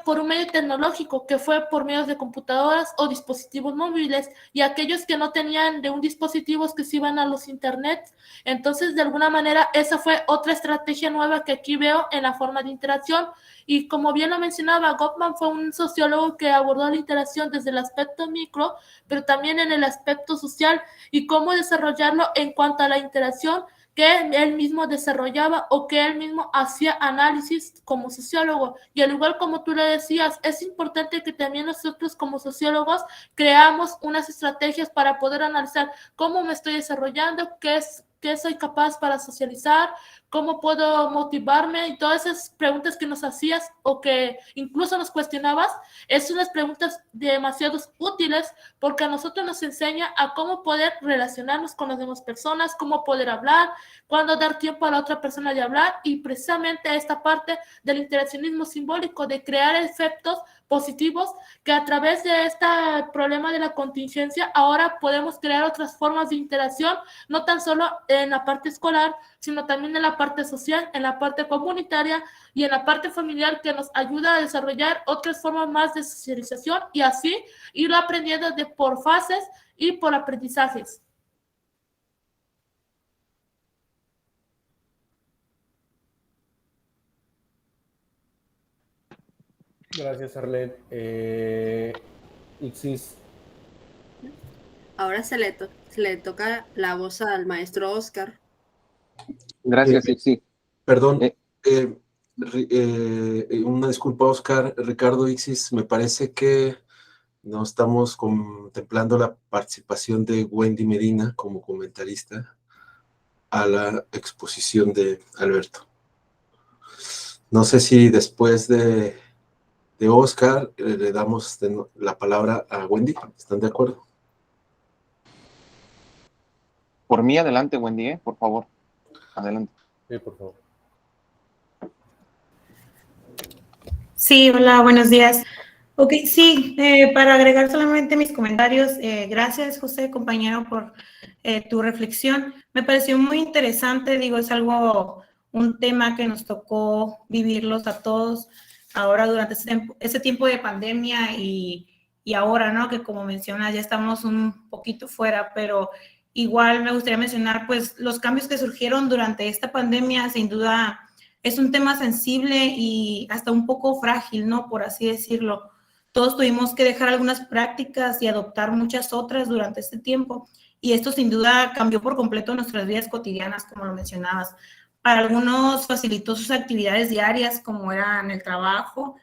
por un medio tecnológico que fue por medios de computadoras o dispositivos móviles y aquellos que no tenían de un dispositivo que se iban a los internet. Entonces, de alguna manera, esa fue otra estrategia nueva que aquí veo en la forma de interacción. Y como bien lo mencionaba, Goffman fue un sociólogo que abordó la interacción desde el aspecto micro, pero también en el aspecto social y cómo desarrollarlo en cuanto a la interacción que él mismo desarrollaba o que él mismo hacía análisis como sociólogo. Y al igual como tú le decías, es importante que también nosotros como sociólogos creamos unas estrategias para poder analizar cómo me estoy desarrollando, qué soy capaz para socializar, cómo puedo motivarme y todas esas preguntas que nos hacías o que incluso nos cuestionabas, es unas preguntas demasiado útiles porque a nosotros nos enseña a cómo poder relacionarnos con las demás personas, cómo poder hablar, cuándo dar tiempo a la otra persona de hablar y precisamente esta parte del interaccionismo simbólico, de crear efectos positivos que a través de este problema de la contingencia ahora podemos crear otras formas de interacción, no tan solo en la parte escolar, sino también en la parte social, en la parte comunitaria y en la parte familiar que nos ayuda a desarrollar otras formas más de socialización y así ir aprendiendo de por fases y por aprendizajes. Gracias, Arlet. Ixis. Ahora se le toca la voz al maestro Oscar. Gracias, sí. Perdón, Eh, una disculpa, Oscar, Ricardo, Ixis, me parece que no estamos contemplando la participación de Wendy Medina como comentarista a la exposición de Alberto. No sé si después de Oscar le damos la palabra a Wendy. ¿Están de acuerdo? Por mí, adelante, Wendy, por favor. Adelante. Sí, por favor. Sí, hola, buenos días. Ok, sí, para agregar solamente mis comentarios, gracias, José, compañero, por tu reflexión. Me pareció muy interesante, digo, es un tema que nos tocó vivirlos a todos ahora durante ese tiempo de pandemia y ahora, ¿no? Que como mencionas, ya estamos un poquito fuera, pero igual me gustaría mencionar, pues, los cambios que surgieron durante esta pandemia, sin duda. Es un tema sensible y hasta un poco frágil, ¿no? Por así decirlo. Todos tuvimos que dejar algunas prácticas y adoptar muchas otras durante este tiempo. Y esto sin duda cambió por completo nuestras vidas cotidianas, como lo mencionabas. Para algunos facilitó sus actividades diarias, como eran el trabajo,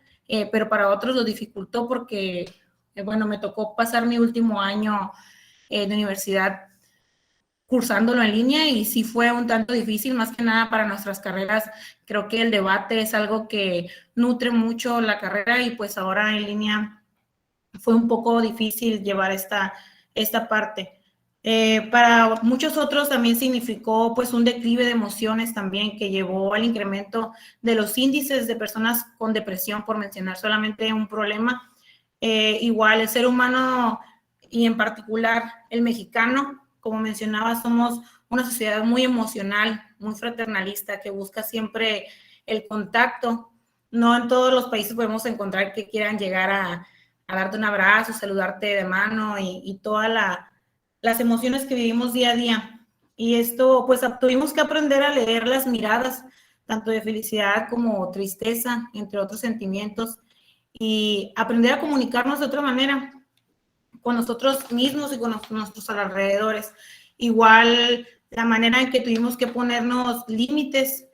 pero para otros lo dificultó porque, bueno, me tocó pasar mi último año de universidad cursándolo en línea y sí fue un tanto difícil, más que nada para nuestras carreras. Creo que el debate es algo que nutre mucho la carrera y pues ahora en línea fue un poco difícil llevar esta parte. Para muchos otros también significó pues un declive de emociones también que llevó al incremento de los índices de personas con depresión, por mencionar solamente un problema. Igual el ser humano y en particular el mexicano, como mencionaba, somos una sociedad muy emocional, muy fraternalista, que busca siempre el contacto. No en todos los países podemos encontrar que quieran llegar a darte un abrazo, saludarte de mano y todas las emociones que vivimos día a día. Y esto, pues tuvimos que aprender a leer las miradas, tanto de felicidad como tristeza, entre otros sentimientos, y aprender a comunicarnos de otra manera con nosotros mismos y con nuestros alrededores. Igual la manera en que tuvimos que ponernos límites,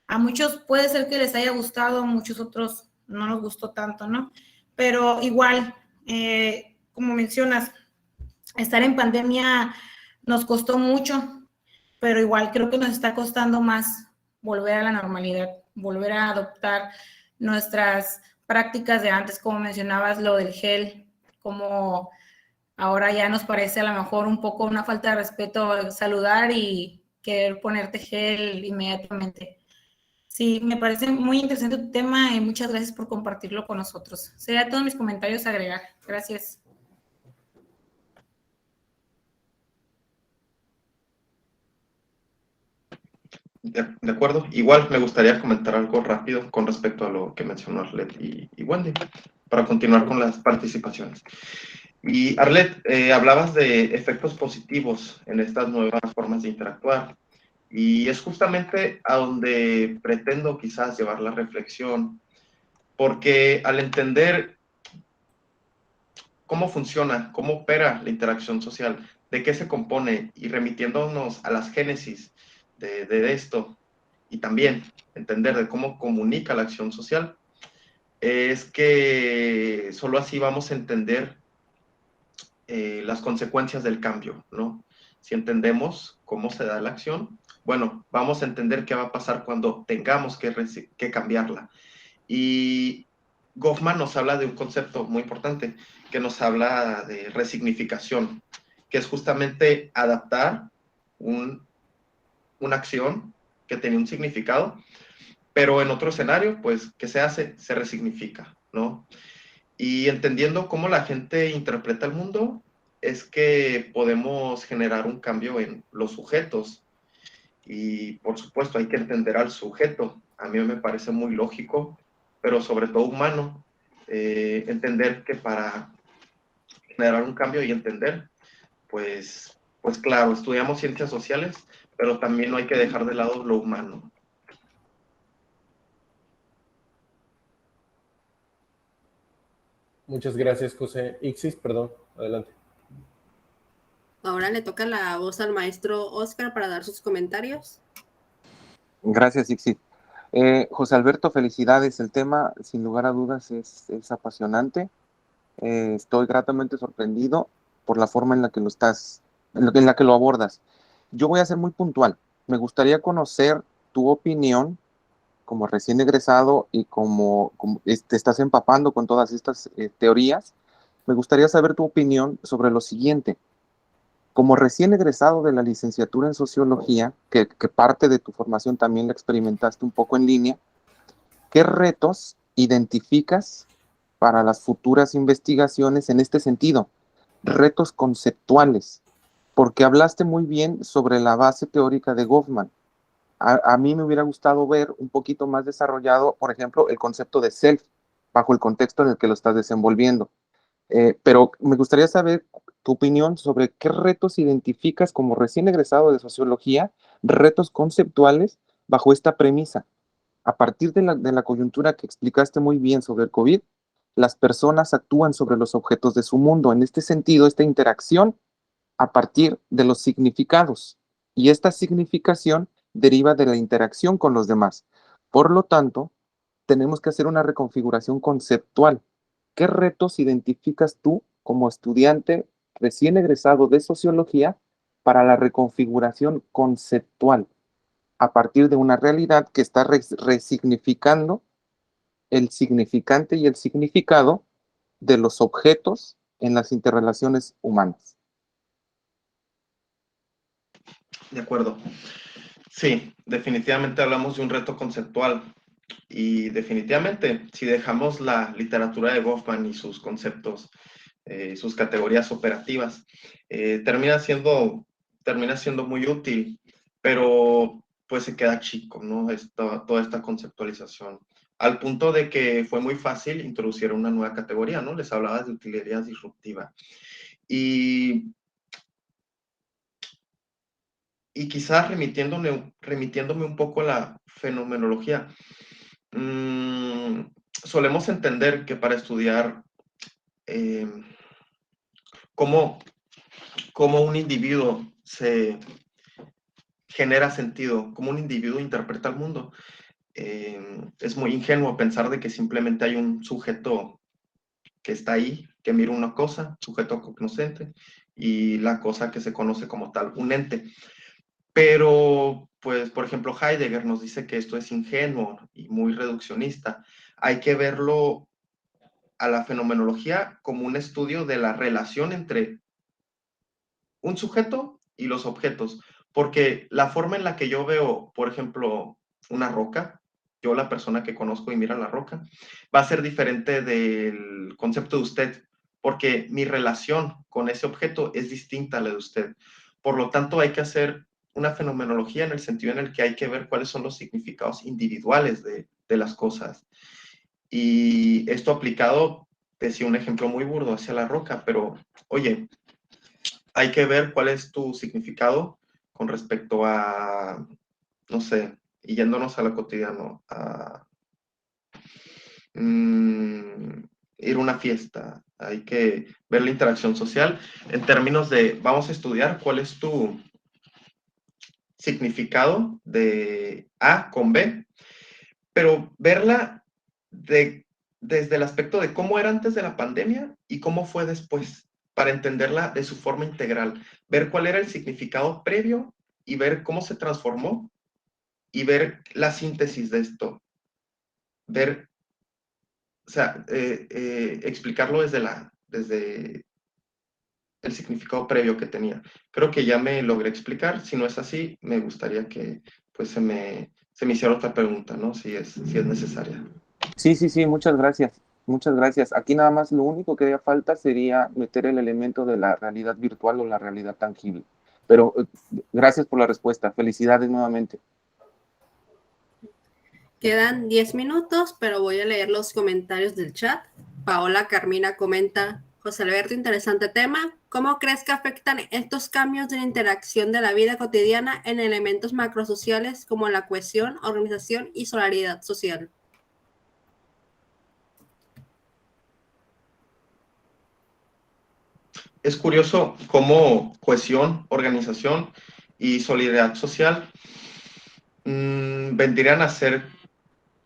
a muchos puede ser que les haya gustado, a muchos otros no nos gustó tanto, ¿no? Pero igual, como mencionas, estar en pandemia nos costó mucho, pero igual creo que nos está costando más volver a la normalidad, volver a adoptar nuestras prácticas de antes, como mencionabas, lo del gel, como ahora ya nos parece a lo mejor un poco una falta de respeto saludar y querer ponerte gel inmediatamente. Sí, me parece muy interesante tu tema y muchas gracias por compartirlo con nosotros. Serían todos mis comentarios a agregar. Gracias. De acuerdo. Igual me gustaría comentar algo rápido con respecto a lo que mencionó Arlet y Wendy, para continuar con las participaciones. Y Arlet, hablabas de efectos positivos en estas nuevas formas de interactuar. Y es justamente a donde pretendo quizás llevar la reflexión, porque al entender cómo funciona, cómo opera la interacción social, de qué se compone y remitiéndonos a las génesis de esto y también entender de cómo comunica la acción social, es que solo así vamos a entender las consecuencias del cambio, ¿no? Si entendemos cómo se da la acción, bueno, vamos a entender qué va a pasar cuando tengamos que cambiarla. Y Goffman nos habla de un concepto muy importante, que nos habla de resignificación, que es justamente adaptar una acción que tenía un significado, pero en otro escenario, pues, ¿qué se hace? Se resignifica, ¿no? Y entendiendo cómo la gente interpreta el mundo, es que podemos generar un cambio en los sujetos. Y por supuesto hay que entender al sujeto. A mí me parece muy lógico, pero sobre todo humano, entender que para generar un cambio y entender, pues claro, estudiamos ciencias sociales, pero también no hay que dejar de lado lo humano. Muchas gracias, José. Ixis, perdón, adelante. Ahora le toca la voz al maestro Oscar para dar sus comentarios. Gracias, Ixit. José Alberto, felicidades. El tema, sin lugar a dudas, es apasionante. Estoy gratamente sorprendido por la forma en la que en la que lo abordas. Yo voy a ser muy puntual. Me gustaría conocer tu opinión como recién egresado y como te estás empapando con todas estas teorías. Me gustaría saber tu opinión sobre lo siguiente. Como recién egresado de la licenciatura en sociología, que parte de tu formación también la experimentaste un poco en línea, ¿qué retos identificas para las futuras investigaciones en este sentido? Retos conceptuales, porque hablaste muy bien sobre la base teórica de Goffman. A mí me hubiera gustado ver un poquito más desarrollado, por ejemplo, el concepto de self, bajo el contexto en el que lo estás desenvolviendo. Pero me gustaría saber tu opinión sobre qué retos identificas como recién egresado de sociología, retos conceptuales bajo esta premisa. A partir de la coyuntura que explicaste muy bien sobre el COVID, las personas actúan sobre los objetos de su mundo. En este sentido, esta interacción a partir de los significados. Y esta significación deriva de la interacción con los demás. Por lo tanto, tenemos que hacer una reconfiguración conceptual. ¿Qué retos identificas tú como estudiante recién egresado de sociología para la reconfiguración conceptual a partir de una realidad que está resignificando el significante y el significado de los objetos en las interrelaciones humanas? De acuerdo. Sí, definitivamente hablamos de un reto conceptual y definitivamente si dejamos la literatura de Goffman y sus conceptos, sus categorías operativas, termina siendo muy útil, pero pues se queda chico, ¿no? Toda esta conceptualización. Al punto de que fue muy fácil introducir una nueva categoría, ¿no? Les hablaba de utilidad disruptiva. Y quizás remitiéndome un poco a la fenomenología, solemos entender que para estudiar cómo un individuo se genera sentido, cómo un individuo interpreta el mundo, es muy ingenuo pensar de que simplemente hay un sujeto que está ahí, que mira una cosa, sujeto cognoscente, y la cosa que se conoce como tal, un ente. Pero, pues, por ejemplo, Heidegger nos dice que esto es ingenuo y muy reduccionista. Hay que verlo a la fenomenología como un estudio de la relación entre un sujeto y los objetos, porque la forma en la que yo veo, por ejemplo, una roca, yo la persona que conozco y mira la roca, va a ser diferente del concepto de usted, porque mi relación con ese objeto es distinta a la de usted. Por lo tanto, hay que hacer una fenomenología en el sentido en el que hay que ver cuáles son los significados individuales de las cosas. Y esto aplicado, decía un ejemplo muy burdo hacia la roca, pero oye, hay que ver cuál es tu significado con respecto a, no sé, y yéndonos a lo cotidiano, a ir a una fiesta. Hay que ver la interacción social en términos de, vamos a estudiar cuál es tu significado de A con B, pero verla desde el aspecto de cómo era antes de la pandemia y cómo fue después, para entenderla de su forma integral, ver cuál era el significado previo y ver cómo se transformó y ver la síntesis de esto, ver, o sea, explicarlo desde el significado previo que tenía. Creo que ya me logré explicar. Si no es así, me gustaría que pues se me hiciera otra pregunta, ¿no? Si es necesaria. Sí, sí, sí, muchas gracias. Muchas gracias. Aquí nada más lo único que haría falta sería meter el elemento de la realidad virtual o la realidad tangible. Pero gracias por la respuesta. Felicidades nuevamente. Quedan 10 minutos, pero voy a leer los comentarios del chat. Paola Carmina comenta: José Alberto, interesante tema. ¿Cómo crees que afectan estos cambios de la interacción de la vida cotidiana en elementos macrosociales como la cohesión, organización y solidaridad social? es curioso cómo cohesión, organización y solidaridad social vendrían a ser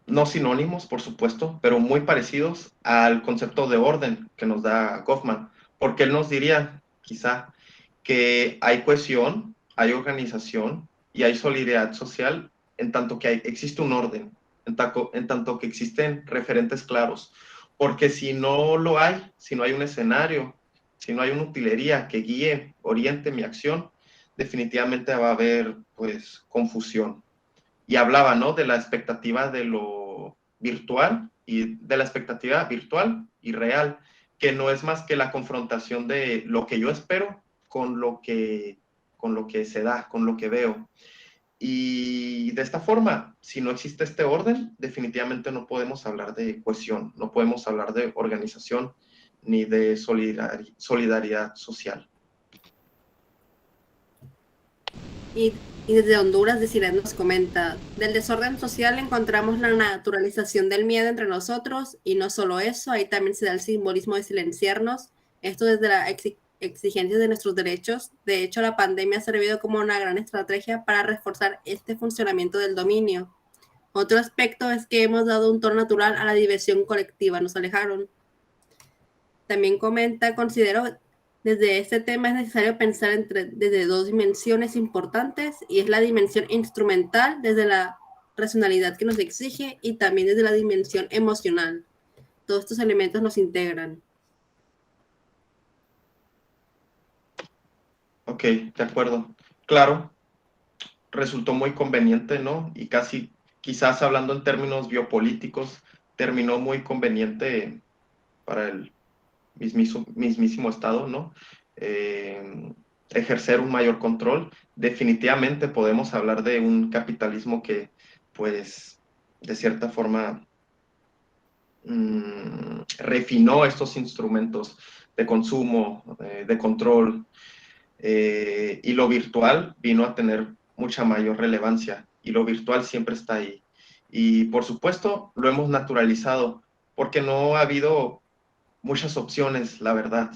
no sinónimos, por supuesto, pero muy parecidos al concepto de orden que nos da Goffman, porque él nos diría, quizá, que hay cohesión, hay organización y hay solidaridad social en tanto que existe un orden, en tanto que existen referentes claros, porque si no lo hay, si no hay un escenario, si no hay una utilería que guíe, oriente mi acción, definitivamente va a haber, pues, confusión. Y hablaba, ¿no?, de la expectativa de lo virtual y de la expectativa virtual y real, que no es más que la confrontación de lo que yo espero con lo que se da, con lo que veo. Y de esta forma, si no existe este orden, definitivamente no podemos hablar de cohesión, no podemos hablar de organización ni de solidaridad social. Y desde Honduras, Desiree nos comenta, del desorden social encontramos la naturalización del miedo entre nosotros, y no solo eso, ahí también se da el simbolismo de silenciarnos, esto desde la exigencia de nuestros derechos. De hecho, la pandemia ha servido como una gran estrategia para reforzar este funcionamiento del dominio. Otro aspecto es que hemos dado un tono natural a la diversión colectiva, nos alejaron. También comenta, considero desde este tema es necesario pensar desde dos dimensiones importantes, y es la dimensión instrumental desde la racionalidad que nos exige y también desde la dimensión emocional. Todos estos elementos nos integran. Ok, de acuerdo. Claro, resultó muy conveniente, ¿no? Y casi, quizás hablando en términos biopolíticos, terminó muy conveniente para el mismísimo Estado, ¿no? Ejercer un mayor control. Definitivamente podemos hablar de un capitalismo que, pues, de cierta forma, refinó estos instrumentos de consumo, de control, y lo virtual vino a tener mucha mayor relevancia, y lo virtual siempre está ahí. Y por supuesto lo hemos naturalizado, porque no ha habido muchas opciones, la verdad.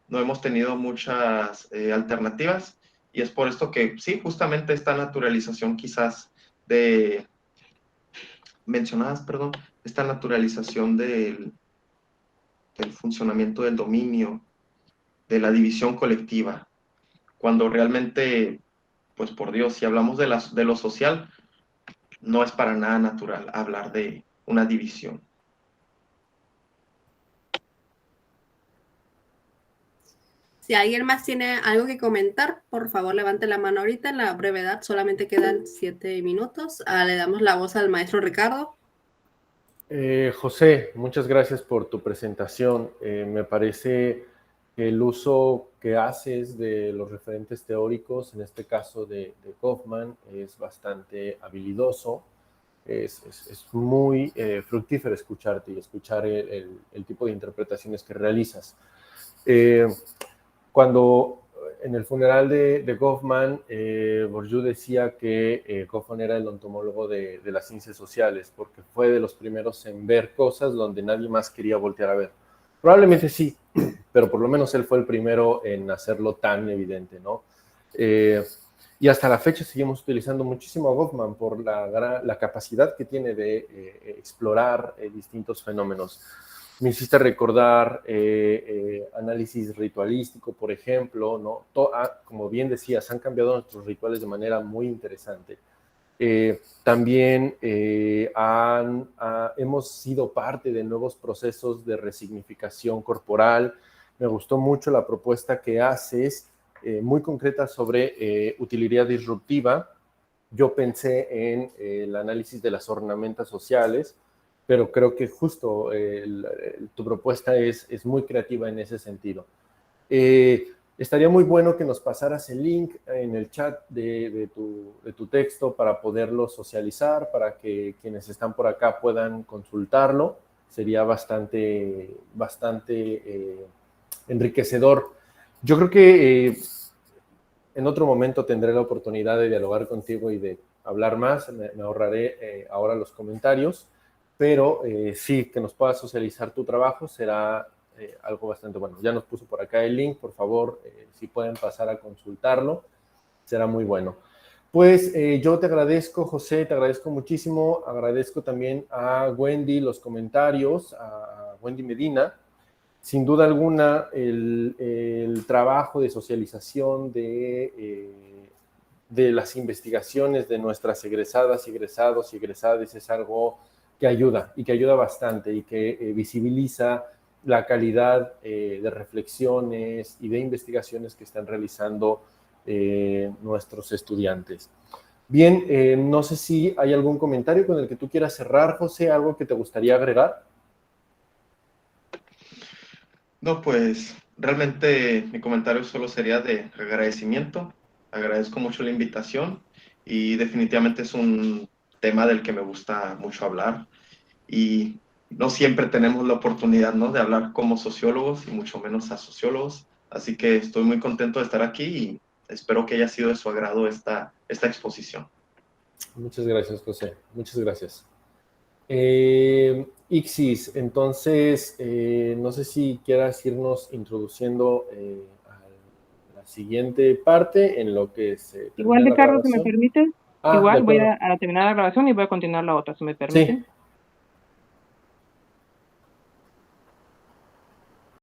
No hemos tenido muchas alternativas, y es por esto que sí, justamente esta naturalización quizás esta naturalización del funcionamiento del dominio, de la división colectiva, cuando realmente, pues por Dios, si hablamos de lo social, no es para nada natural hablar de una división. Si alguien más tiene algo que comentar, por favor levante la mano ahorita. En la brevedad solamente quedan 7 minutos. Le damos la voz al maestro Ricardo. José, muchas gracias por tu presentación. Me parece que el uso que haces de los referentes teóricos, en este caso de Goffman, es bastante habilidoso. Es muy fructífero escucharte y escuchar el tipo de interpretaciones que realizas. Cuando en el funeral de Goffman, Bourdieu decía que Goffman era el entomólogo de las ciencias sociales, porque fue de los primeros en ver cosas donde nadie más quería voltear a ver. Probablemente sí, pero por lo menos él fue el primero en hacerlo tan evidente, ¿no? Y hasta la fecha seguimos utilizando muchísimo a Goffman por la capacidad que tiene de explorar distintos fenómenos. Me hiciste recordar análisis ritualístico, por ejemplo, ¿no? Como bien decías, han cambiado nuestros rituales de manera muy interesante. También hemos sido parte de nuevos procesos de resignificación corporal. Me gustó mucho la propuesta que haces, muy concreta sobre utilidad disruptiva. Yo pensé en el análisis de las ornamentas sociales, pero creo que justo tu propuesta es muy creativa en ese sentido. Estaría muy bueno que nos pasaras el link en el chat de tu texto para poderlo socializar, para que quienes están por acá puedan consultarlo. Sería bastante enriquecedor. Yo creo que en otro momento tendré la oportunidad de dialogar contigo y de hablar más. Me ahorraré ahora los comentarios, pero sí, que nos puedas socializar tu trabajo será algo bastante bueno. Ya nos puso por acá el link, por favor, si pueden pasar a consultarlo, será muy bueno. Pues yo te agradezco, José, te agradezco muchísimo, agradezco también a Wendy los comentarios, a Wendy Medina. Sin duda alguna, el trabajo de socialización de las investigaciones de nuestras egresadas, egresados y egresades es algo que ayuda y que ayuda bastante y que visibiliza la calidad de reflexiones y de investigaciones que están realizando nuestros estudiantes. Bien, no sé si hay algún comentario con el que tú quieras cerrar, José, algo que te gustaría agregar. No, pues realmente mi comentario solo sería de agradecimiento. Agradezco mucho la invitación y definitivamente es un tema del que me gusta mucho hablar y no siempre tenemos la oportunidad, ¿no?, de hablar como sociólogos y mucho menos a sociólogos. Así que estoy muy contento de estar aquí y espero que haya sido de su agrado esta exposición. Muchas gracias, José. Muchas gracias. Ixis, entonces, no sé si quieras irnos introduciendo a la siguiente parte en lo que se... Igual, Ricardo, si me permite, igual de voy acuerdo. a terminar la grabación y voy a continuar la otra, si me permite. Sí,